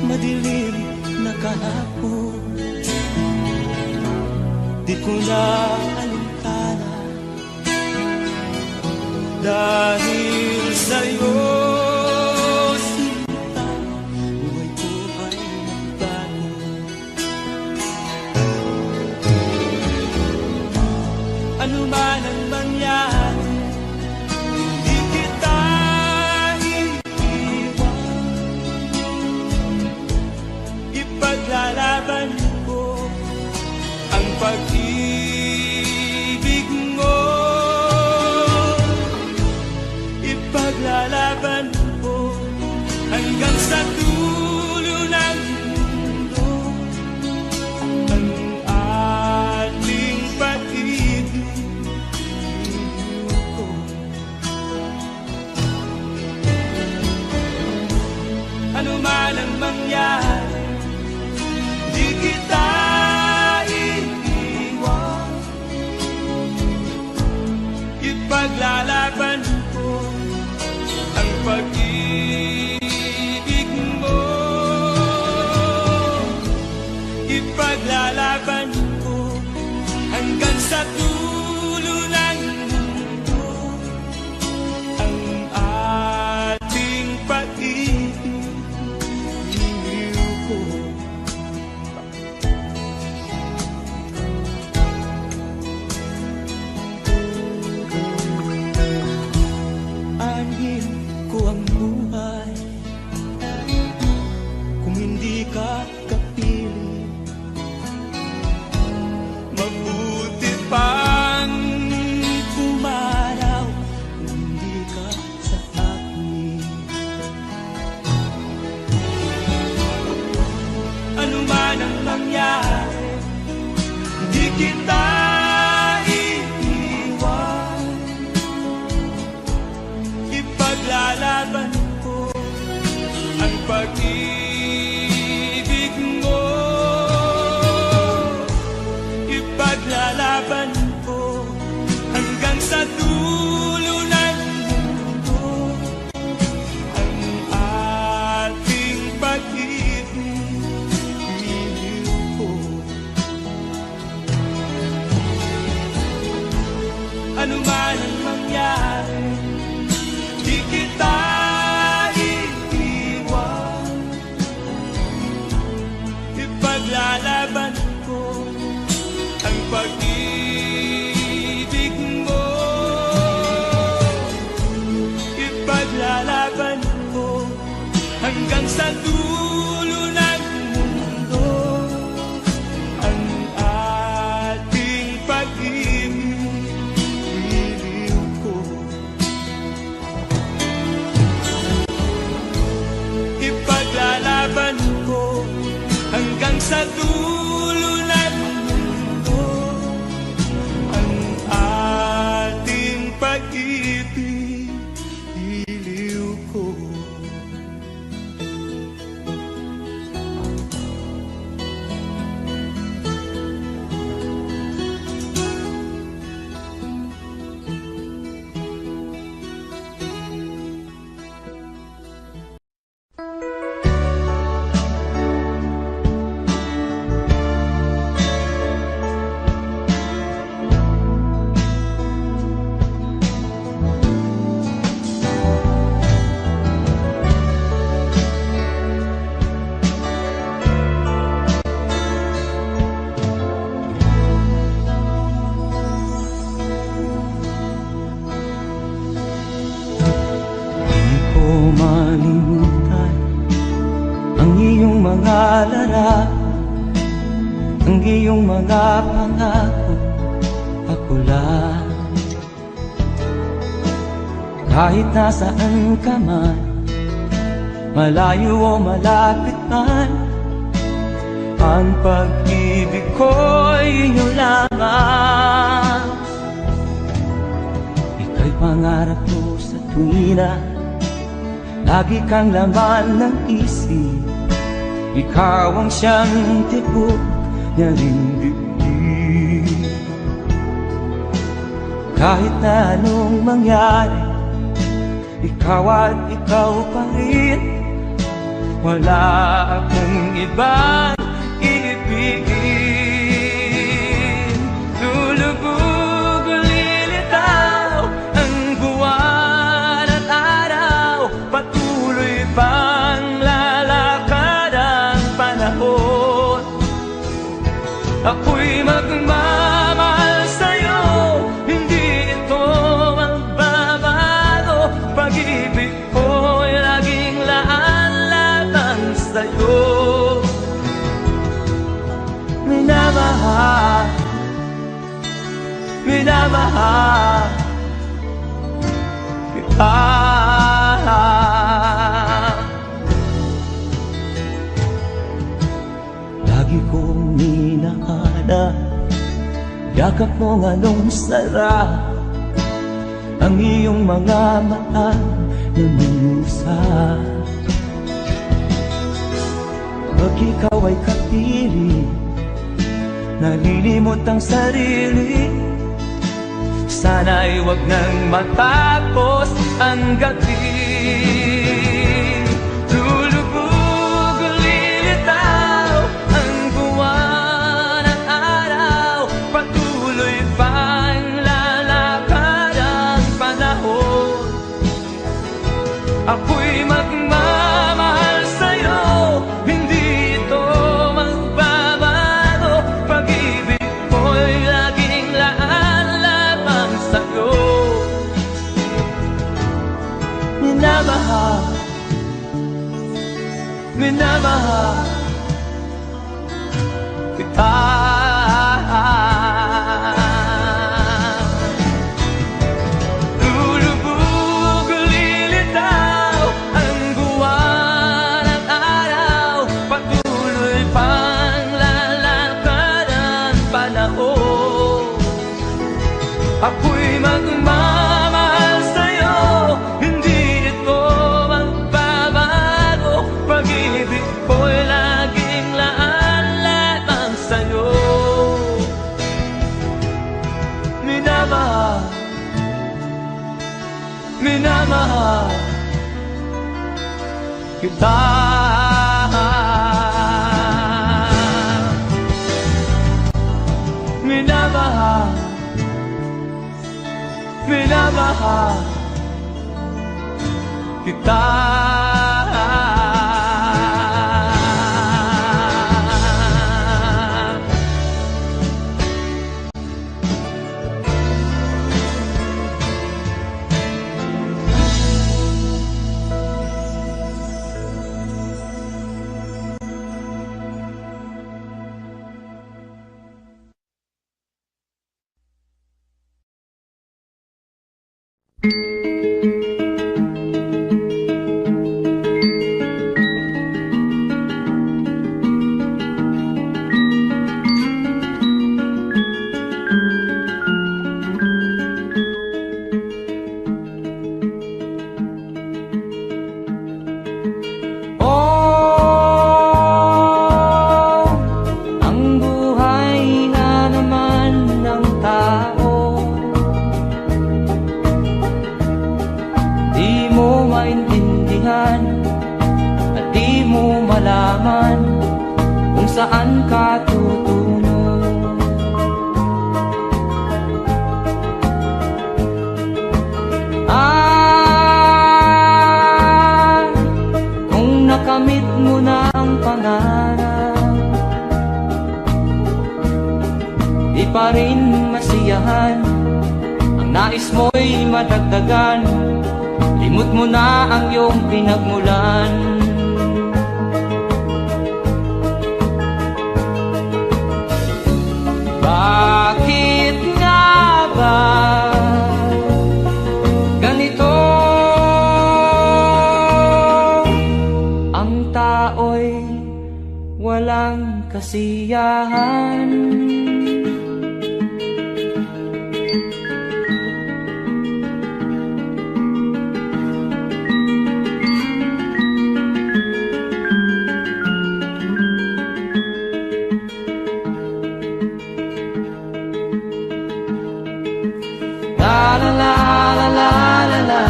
Madilim na kahapon, di ko na alintana. Dahil sa'yo, sinta, buhay ko ay nagbago. Ano man ang mangyari, di kita iiwan. Ipaglalaban ko ang pag-ibig mo. Ipaglalaban ko hanggang sa dulo ng mundo ang ating pag-ibig ko. Ano man ang mangyari, di kita iiwan. Ipaglalaban ko ang pag-ibig mo. Ipaglalaban ko hanggang sa dulo ng mundo ang ating pag-ibig ko. Anhin ko ang buhay kung hindi ka kapiling. Mabuti pang pumaraw kung hindi ka sa akin. Ano man ang mangyari, hindi kita iiwan. Ipaglalaban ko ang pag-ibig mo. Ipaglalaban ko hanggang sa dulo ng mundo ang ating pag-ibig ko. Ano man ang mangyari, di kita iiwan. Ipaglalaban ko ang pag-ibig mo. Ipaglalaban ko hanggang sa dulo ng mundo ang ating pag-ibig ko. Ipaglalaban ko hanggang sa dulo ng mundo ang ating pag-ibig ko. Di ko malimutan ang iyong mga larawan, ang iyong mga pangako, ako lang. Kahit nasaan ka man, malayo o malapit man, ang pag-ibig ko'y inyo lamang. Ika'y pangarap ko sa tuwina, Lagi kang laman ng isip, ikaw ang siyang tibok niya ring dibdib. Kahit na anong mangyari, ikaw at ikaw pa rin. Wala akong ibang iibigin. Lulubog o lilitaw ang buwan at araw, patuloy pang lalakad ang panahon. Ako'y magmamahal sa'yo, hindi ito magbabago. Pag-ibig ko'y laging laan-laan sa'yo. Minamahal, minamahal kita. Lagi kong minahana, yakap mo nga nung sarap ang iyong mga mata na minusa. Pag ikaw ay kapili, nalilimot ang sarili. Sana'y wag nang matapos ang gabi. Lulubog o lilitaw ang buwan at araw, patuloy pang lalakad ang panahon. Ako'y magmamahal sa'yo, hindi ito magbabago. Pag-ibig ko'y laging laan lamang sa'yo. Minamahal, minamahal kita. Lulubog o lilitaw ang buwan at araw, patuloy pang lalakad ang panahon. Ako'y magmamahal sa'yo, hindi ito magbabago. Pag-ibig ko'y laging laan lamang sa'yo. Minamahal, minamahal kita. Minamahal, minamahal kita. Saan ka tutungo? Kung nakamit mo na ang pangarap, di pa rin masiyahan. Ang nais mo'y madagdagan, limot mo na ang iyong pinagmulan. Bakit nga ba ganito? Ang tao'y walang kasiyahan. la la la la la la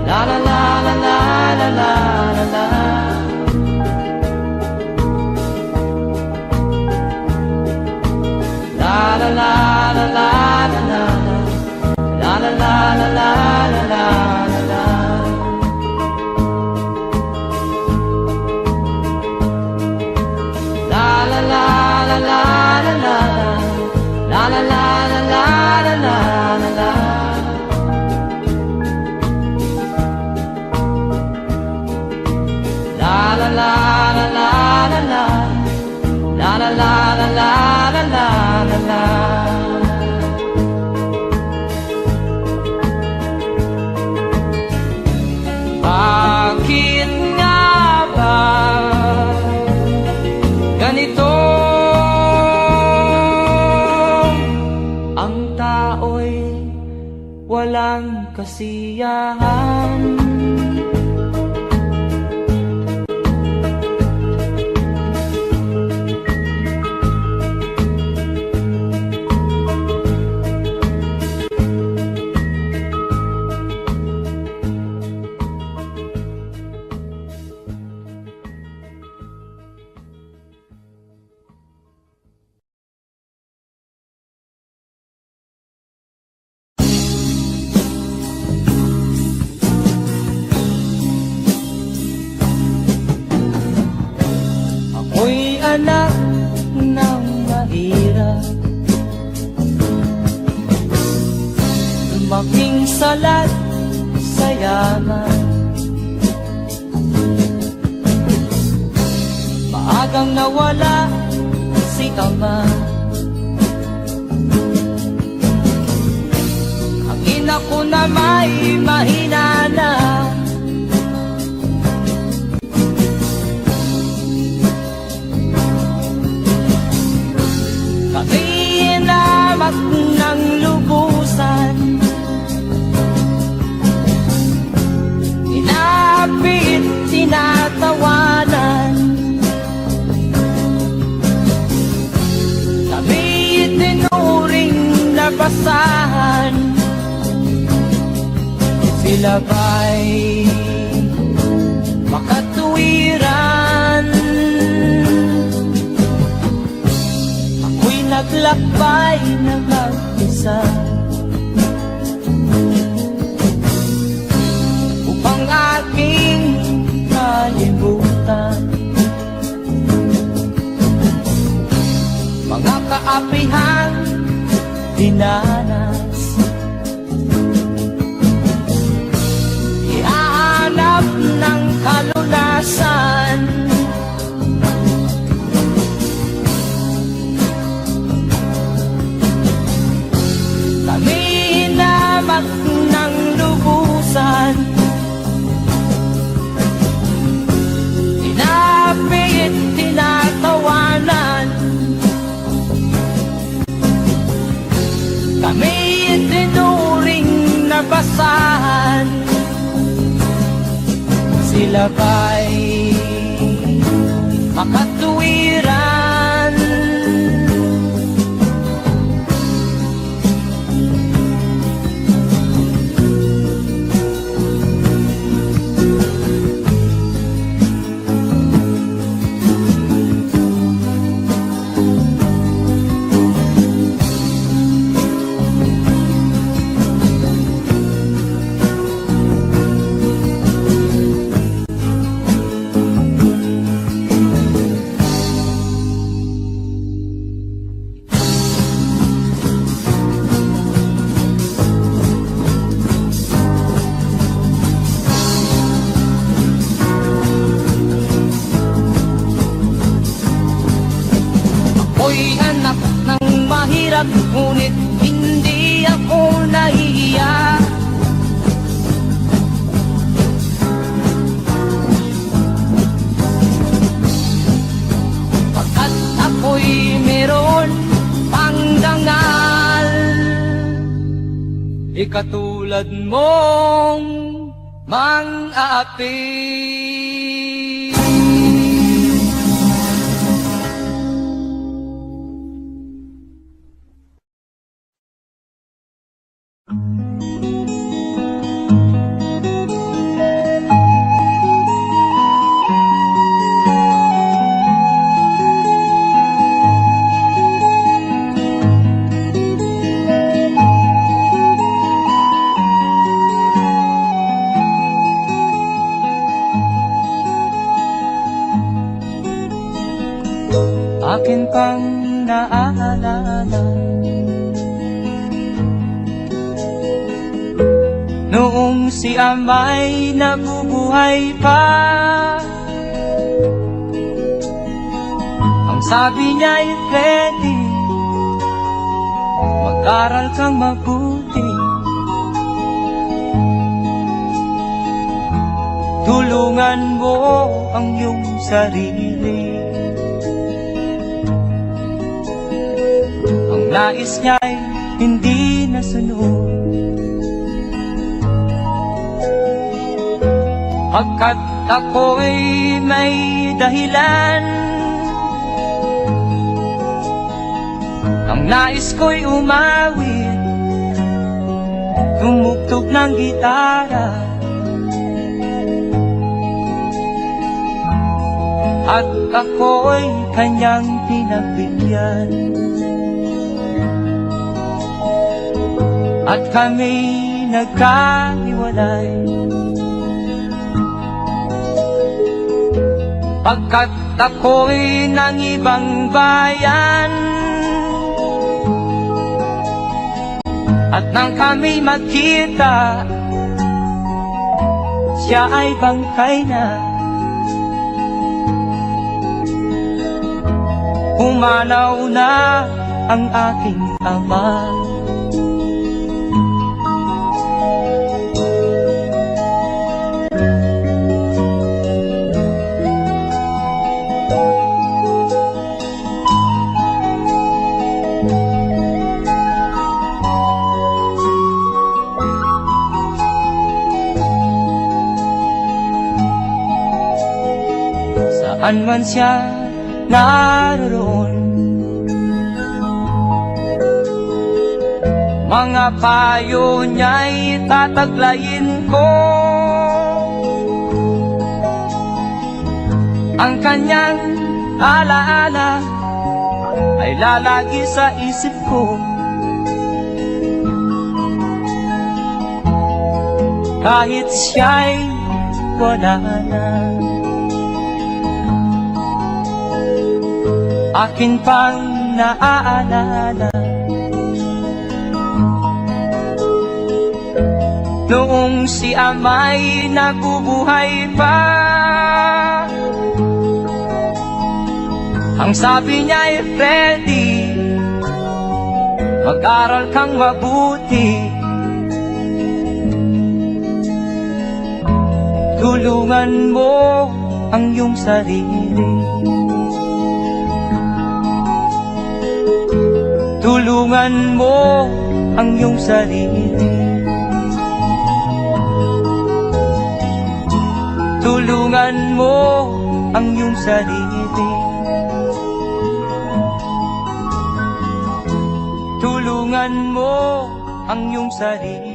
la la la la la la la la. La la la la la la la la la la la la la la. La la la la la la la la la la la la la la. La la la la la la la la la la la la la la la. Bakit nga ba ganito ang tao'y walang kasiyahan? Ako'y anak ng mahirap, lumaking salat sa yaman. Maagang nawala si ama, ang ina ko na may mahina na. Kami inamat ng lubusan, inapit, tinatawanan. Kami itinuring na basahan, sila ba'y makatuwiran? Naglakbay na mag-isa upang aking kalimutan mga kaapihang dinanas. Ihahanap ng kalunasan, hinamat ng lubusan, inapit, tinatawanan. Kami itinuring na basahan, sila ba'y makatuwiran? Ako'y anak ng mahirap, ngunit hindi ako nahihiya. Pagkat ako'y meron pang dangal, ikatulad mong mang-aapi. Noong si ama'y nabubuhay pa, ang sabi niya'y Freddy, mag-aral kang mabuti, tulungan mo ang iyong sarili. Ang nais niya'y hindi nasunod, pagkat ako'y may dahilan. Ang nais ko'y umawit, tumugtog ng gitara, at ako'y kanyang pinabigyan. At kami nagkahiwalay, pagkat ako'y ng ibang bayan. At nang kami magkita, siya ay bangkay na. Pumanaw na ang aking ama. Saan man siya naroon, mga payo niya'y tataglayin ko. Ang kanyang alaala ay lalagi sa isip ko, kahit siya'y wala na. Akin pang naaalala noong si ama'y nabubuhay pa, ang sabi niya'y Freddy, mag-aral kang mabuti, tulungan mo ang iyong sarili. Tulungan mo ang iyong sarili. Tulungan mo ang iyong sarili. Tulungan mo ang iyong sarili.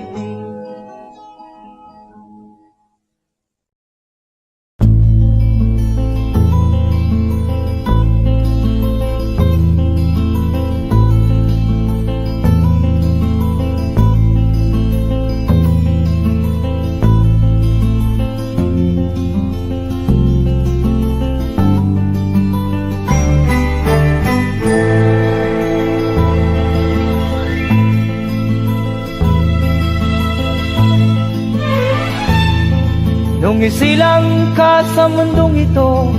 Nung isilang ka sa mundong ito,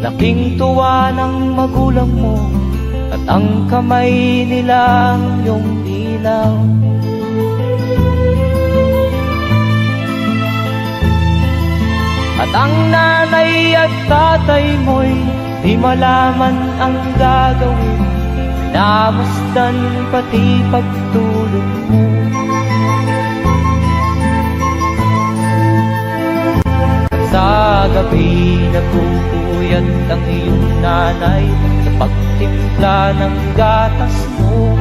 laking tuwa ng magulang mo, at ang kamay nila ang iyong ilaw. At ang nanay at tatay mo'y di malaman ang gagawin, namasdan pati pagtulog mo. Sa gabi nagpupuyat ang iyong nanay sa pagtimpla ng gatas mo.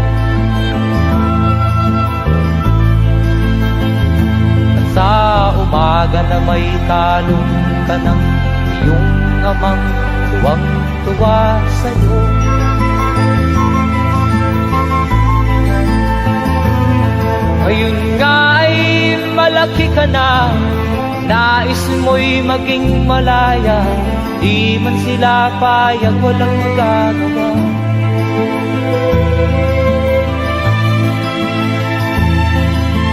At sa umaga na may talong ka ng iyong amang tuwang-tuwa sa'yo. Ngayon nga ay malaki ka na, nais mo'y maging malaya, di man sila payag, walang magagawa.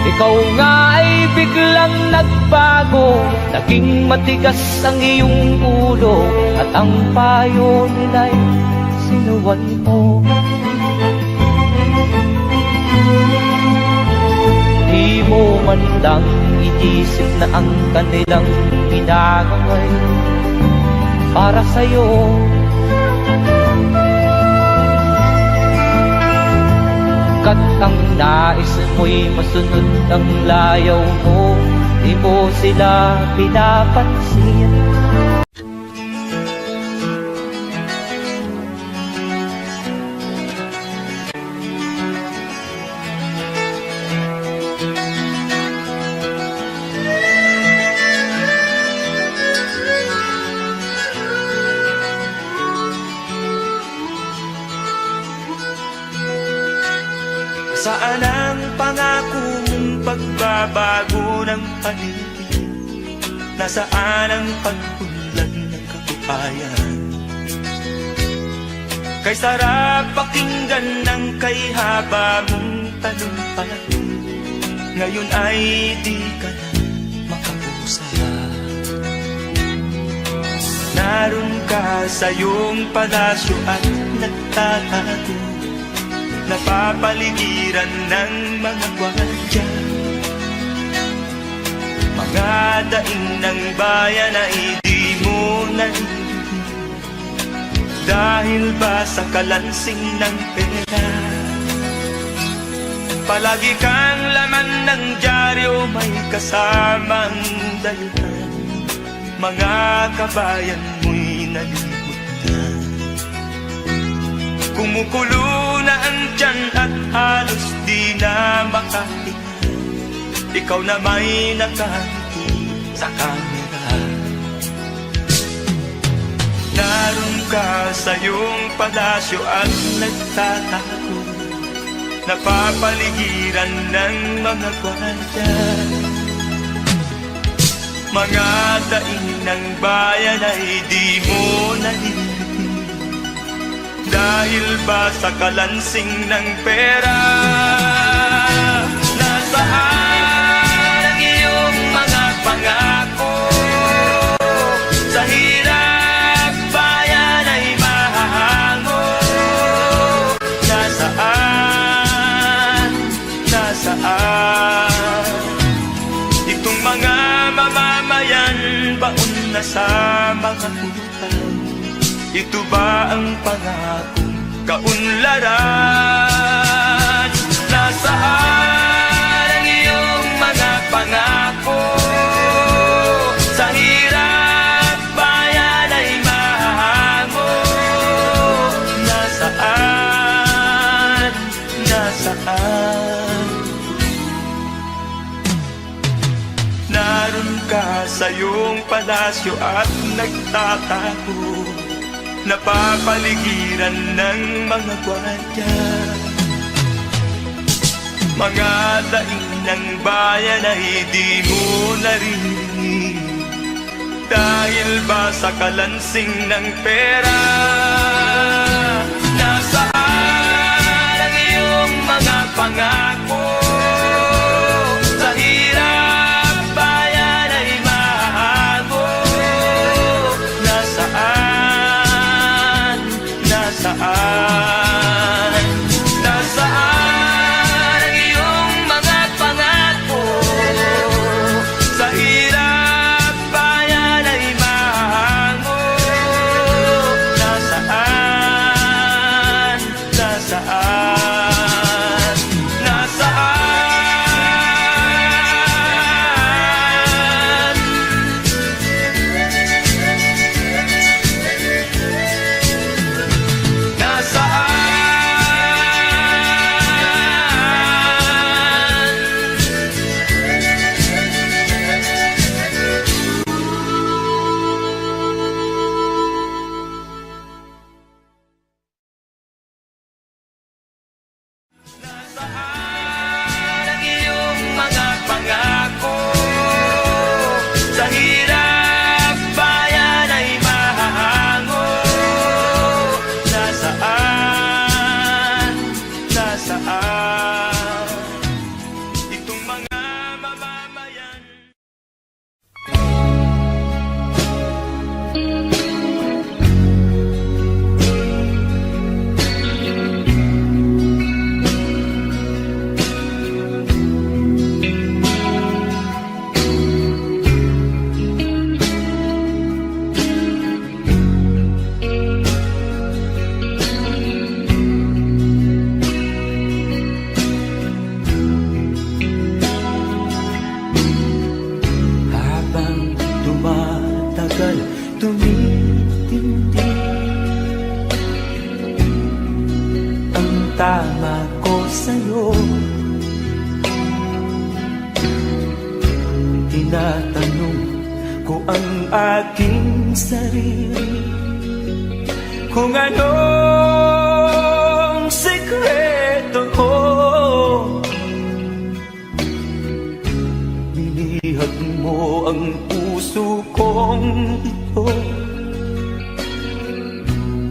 Ikaw nga ay biglang nagbago, naging matigas ang iyong ulo, at ang payo nila'y sinuway mo. Di mo man lang inisip na ang kanilang ginagaway para sa'yo. Kat ang nais mo'y masunod ang layaw mo, di mo sila pinapansin. Saan ang pangako mong pagbabago ng paligid? Nasaan ang pagpunlan ng kabuhayan? Kay sarap pakinggan ng kay haba mong talumpati, ngayon ay di ka na makapusa. Naroon ka sa iyong palasyo at nagtatago, napapaligiran ng mga gwardiya. Mga daing ng bayan ay di mo narinig, dahil ba sa kalansing ng pera? Palagi kang laman ng dyaryo, may kasamang dayuhan, mga kabayan mo'y nalimot na. Kumukulo na ang tiyan at halos di na makahinga, ikaw na may nakangiti sa kamera. Naroon ka sa iyong palasyo at nagtatago, napapaligiran ng mga gwardiya. Mga daing ng bayan ay di mo narinig, dahil ba sa kalansing ng pera? Nasaan ang iyong mga pangako? Sa hirap bayan ay mahahango. Nasaan? Nasaan? Itong mga mamamayan, baon na sa mga utang. Ito ba ang pangakong kaunlaran? Nasaan ang iyong mga pangako? Sa hirap bayan ay mahango. Nasaan? Nasaan? Naroon ka sa iyong palasyo at nagtatago, napapaligiran ng mga gwardiya. Mga daing ng bayan ay di mo narinig, dahil ba sa kalansing ng pera? Nasaan ang iyong mga pangako? Sa hirap bayan ay mahago. Nasaan? Nasaan? Nasaan ang iyong mga pangako? Sa hirap bayan ay mahango. Nasaan? Tinatanong ko ang aking sarili kung anong sekreto ko. Binihag mo ang puso kong ito,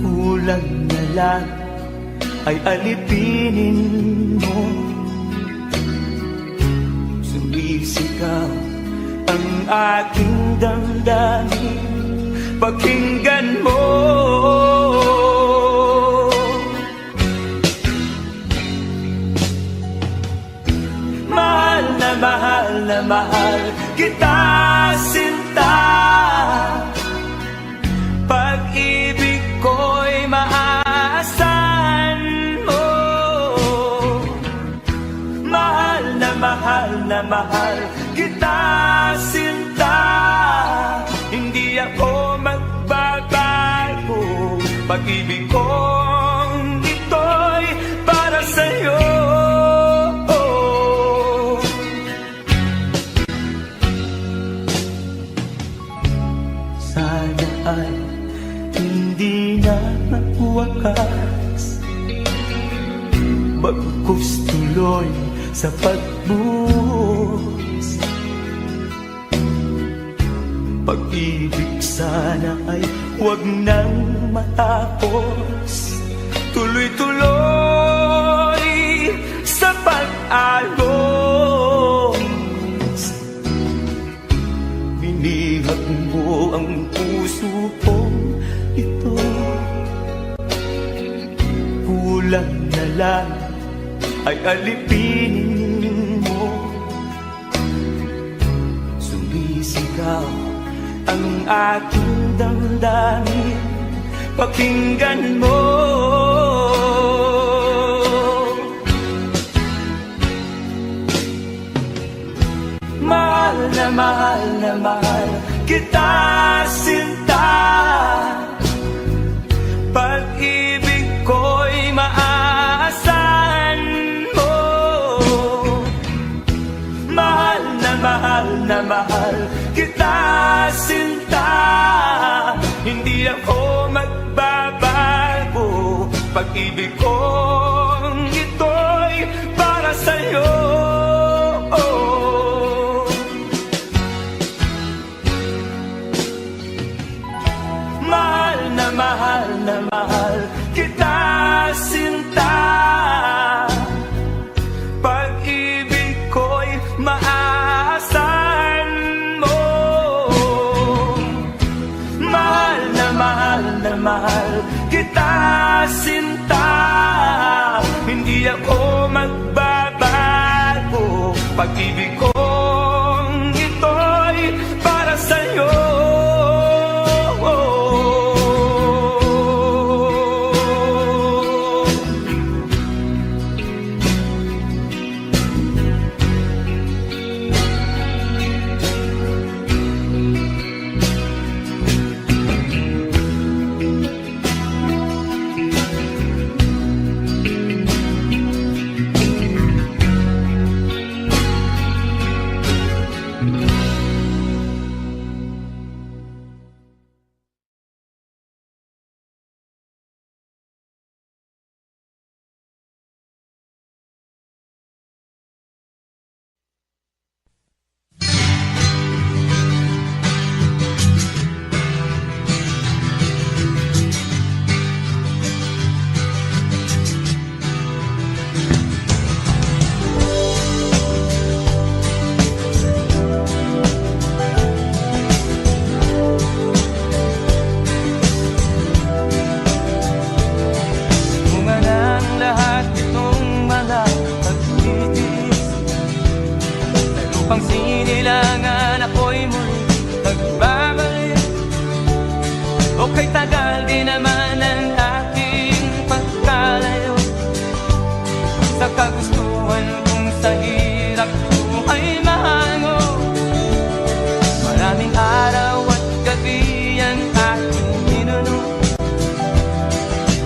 kulang na lang ay alipinin mo. Sumisigaw ang aking damdamin, pakinggan mo. Mahal na mahal na mahal kita, sinta. Pag-ibig ko'y maaasahan mo. Mahal na mahal kita, sinta. Hindi ako magbabago. Pag-ibig kong ito'y para sa'yo. Sana ay hindi na magwakas, bagkus tuloy sa pagbuhos. Pag-ibig sana ay huwag nang matapos, tuloy-tuloy sa pag-alos. Binihag mo ang puso kong ito, kulang na lang ay alipinin mo. Sumisigaw ang aking damdamin, pakinggan mo. Mahal na mahal na mahal kita, sinta. Pag-ibig ko'y maaasahan mo. Mahal na mahal kita, sinta. Hindi ako magbabago. Pag-ibig kong ito'y para sa'yo. Mahal na mahal kita, sinta. Pag-ibig ko'y maaasahan mo. Mahal na mahal kita, sinta. Hindi ako magbabago. Pag-ibig kong ito'y para sa'yo. Upang sinilangan ako'y muli nagbabalik. O kay tagal din naman ang aking pagkalayo sa kagustuhan kong sa hirap buhay mahango. Maraming araw at gabi ang aking minunod.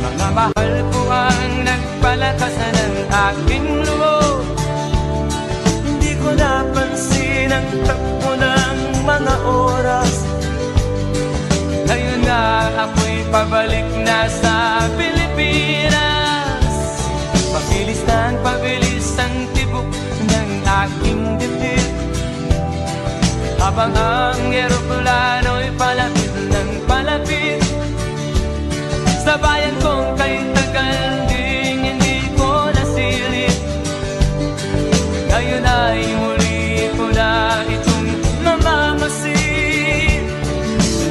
Mga mahal ko ang nagpalakasan ng aking loob. Napansin ang takbo pabalik na sa Pilipinas. Pabilis ang tibok ng aking dibdib, habang ang eroplano'y palapit ng palapit sa bayan kong kay tagal ding hindi ko nasilip. Ngayon ay muli ko na itong mamamasid.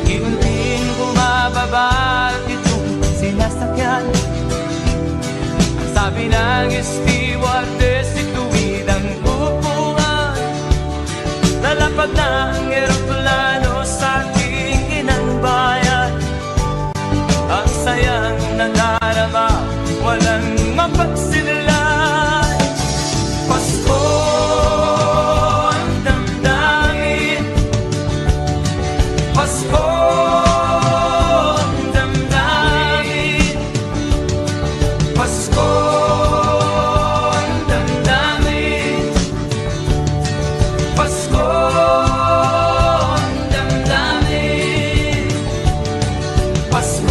Unti-unting bumababa itong sinasakyan. Ang sabi ng stewardess, ituwid ang upuan. Lalapag na ang eroplano sa aking inang bayan. Ang sayang nadarama, walang mapagsilalan. Pasko ang damdamin, Pasko ang damdamin, Pasko ang damdamin, Pasko ang damdamin, Pasko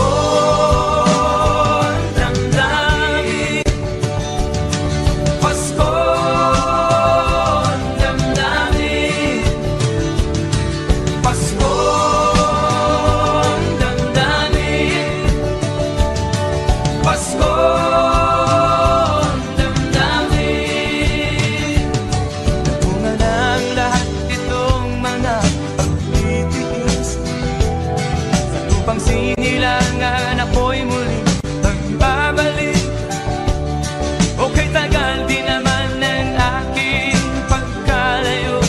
ang damdamin, Pasko ang damdamin, Pasko ang damdamin, Pasko ang damdamin. Bunga ng lahat itong mga pagtitiis, sa lupang sinilangan ako'y muli magbabalik. Okay, tagal di naman ng aking pagkalayo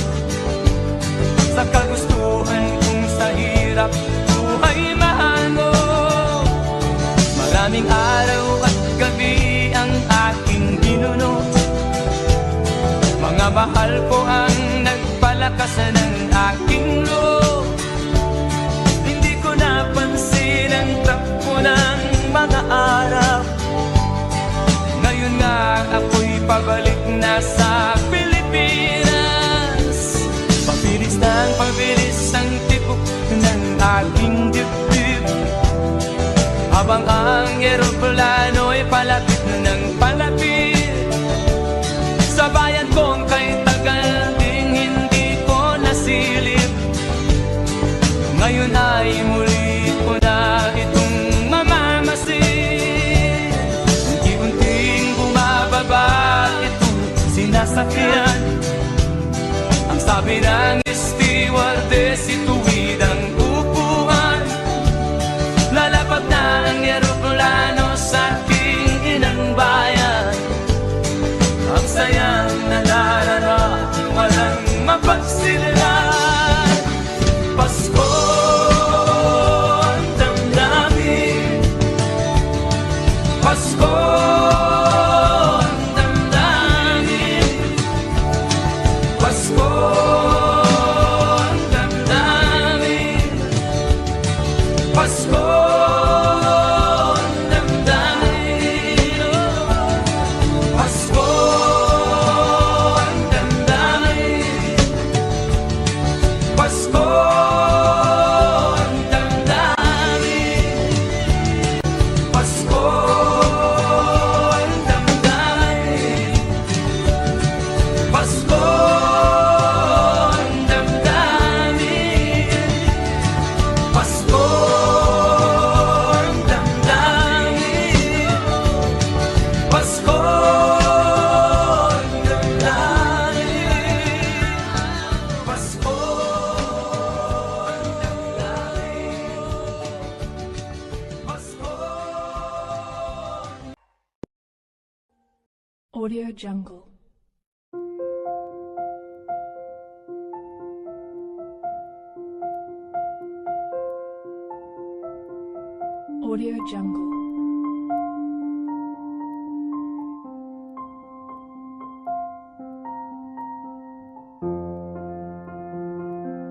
sa kagustuhan kong sa hirap buhay mahango. Maraming araw at gabi ang aking ginuno, mga mahal ko ang nagpalakas ng aking loob. Hindi ko napansin ang takbo ng mga araw. Ngayon nga ako'y pabalik na sa Pilipinas. Pabilis ang tibok ng aking dibdib, habang ang eroplano'y palapit ng palapit sa bayan kong kay tagal ding hindi ko nasilip. Ngayon ay muli ko na itong mamamasid. Unti-unting bumababa itong sinasakyan. Ang sabi ng stewardess, ituwid ang upuan. Lalapag na ang eroplano sa aking inang bayan. Ang sayang nadarama, walang mapagsilalan. Pasko ang damdamin, Pasko ang damdamin, Pasko ang damdamin, Pasko ang damdamin, Pasko ang damdamin, Pasko ang damdamin, Pasko ang damdamin, Pasko ang damdamin, Pasko ang damdamin, Pasko ang damdamin, Pasko ang damdamin, Pasko. Audio Jungle. Audio Jungle.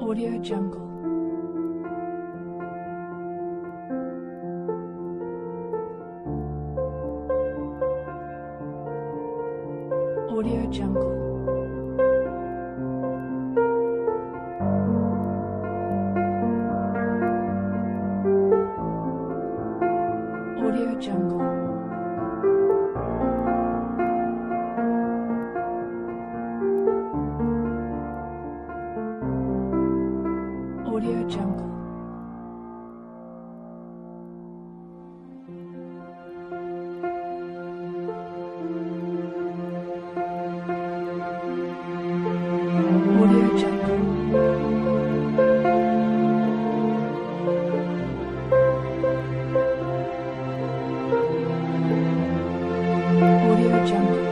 Audio Jungle. Audio Jungle. Audio Jungle. Audio Jungle. Audio Jungle.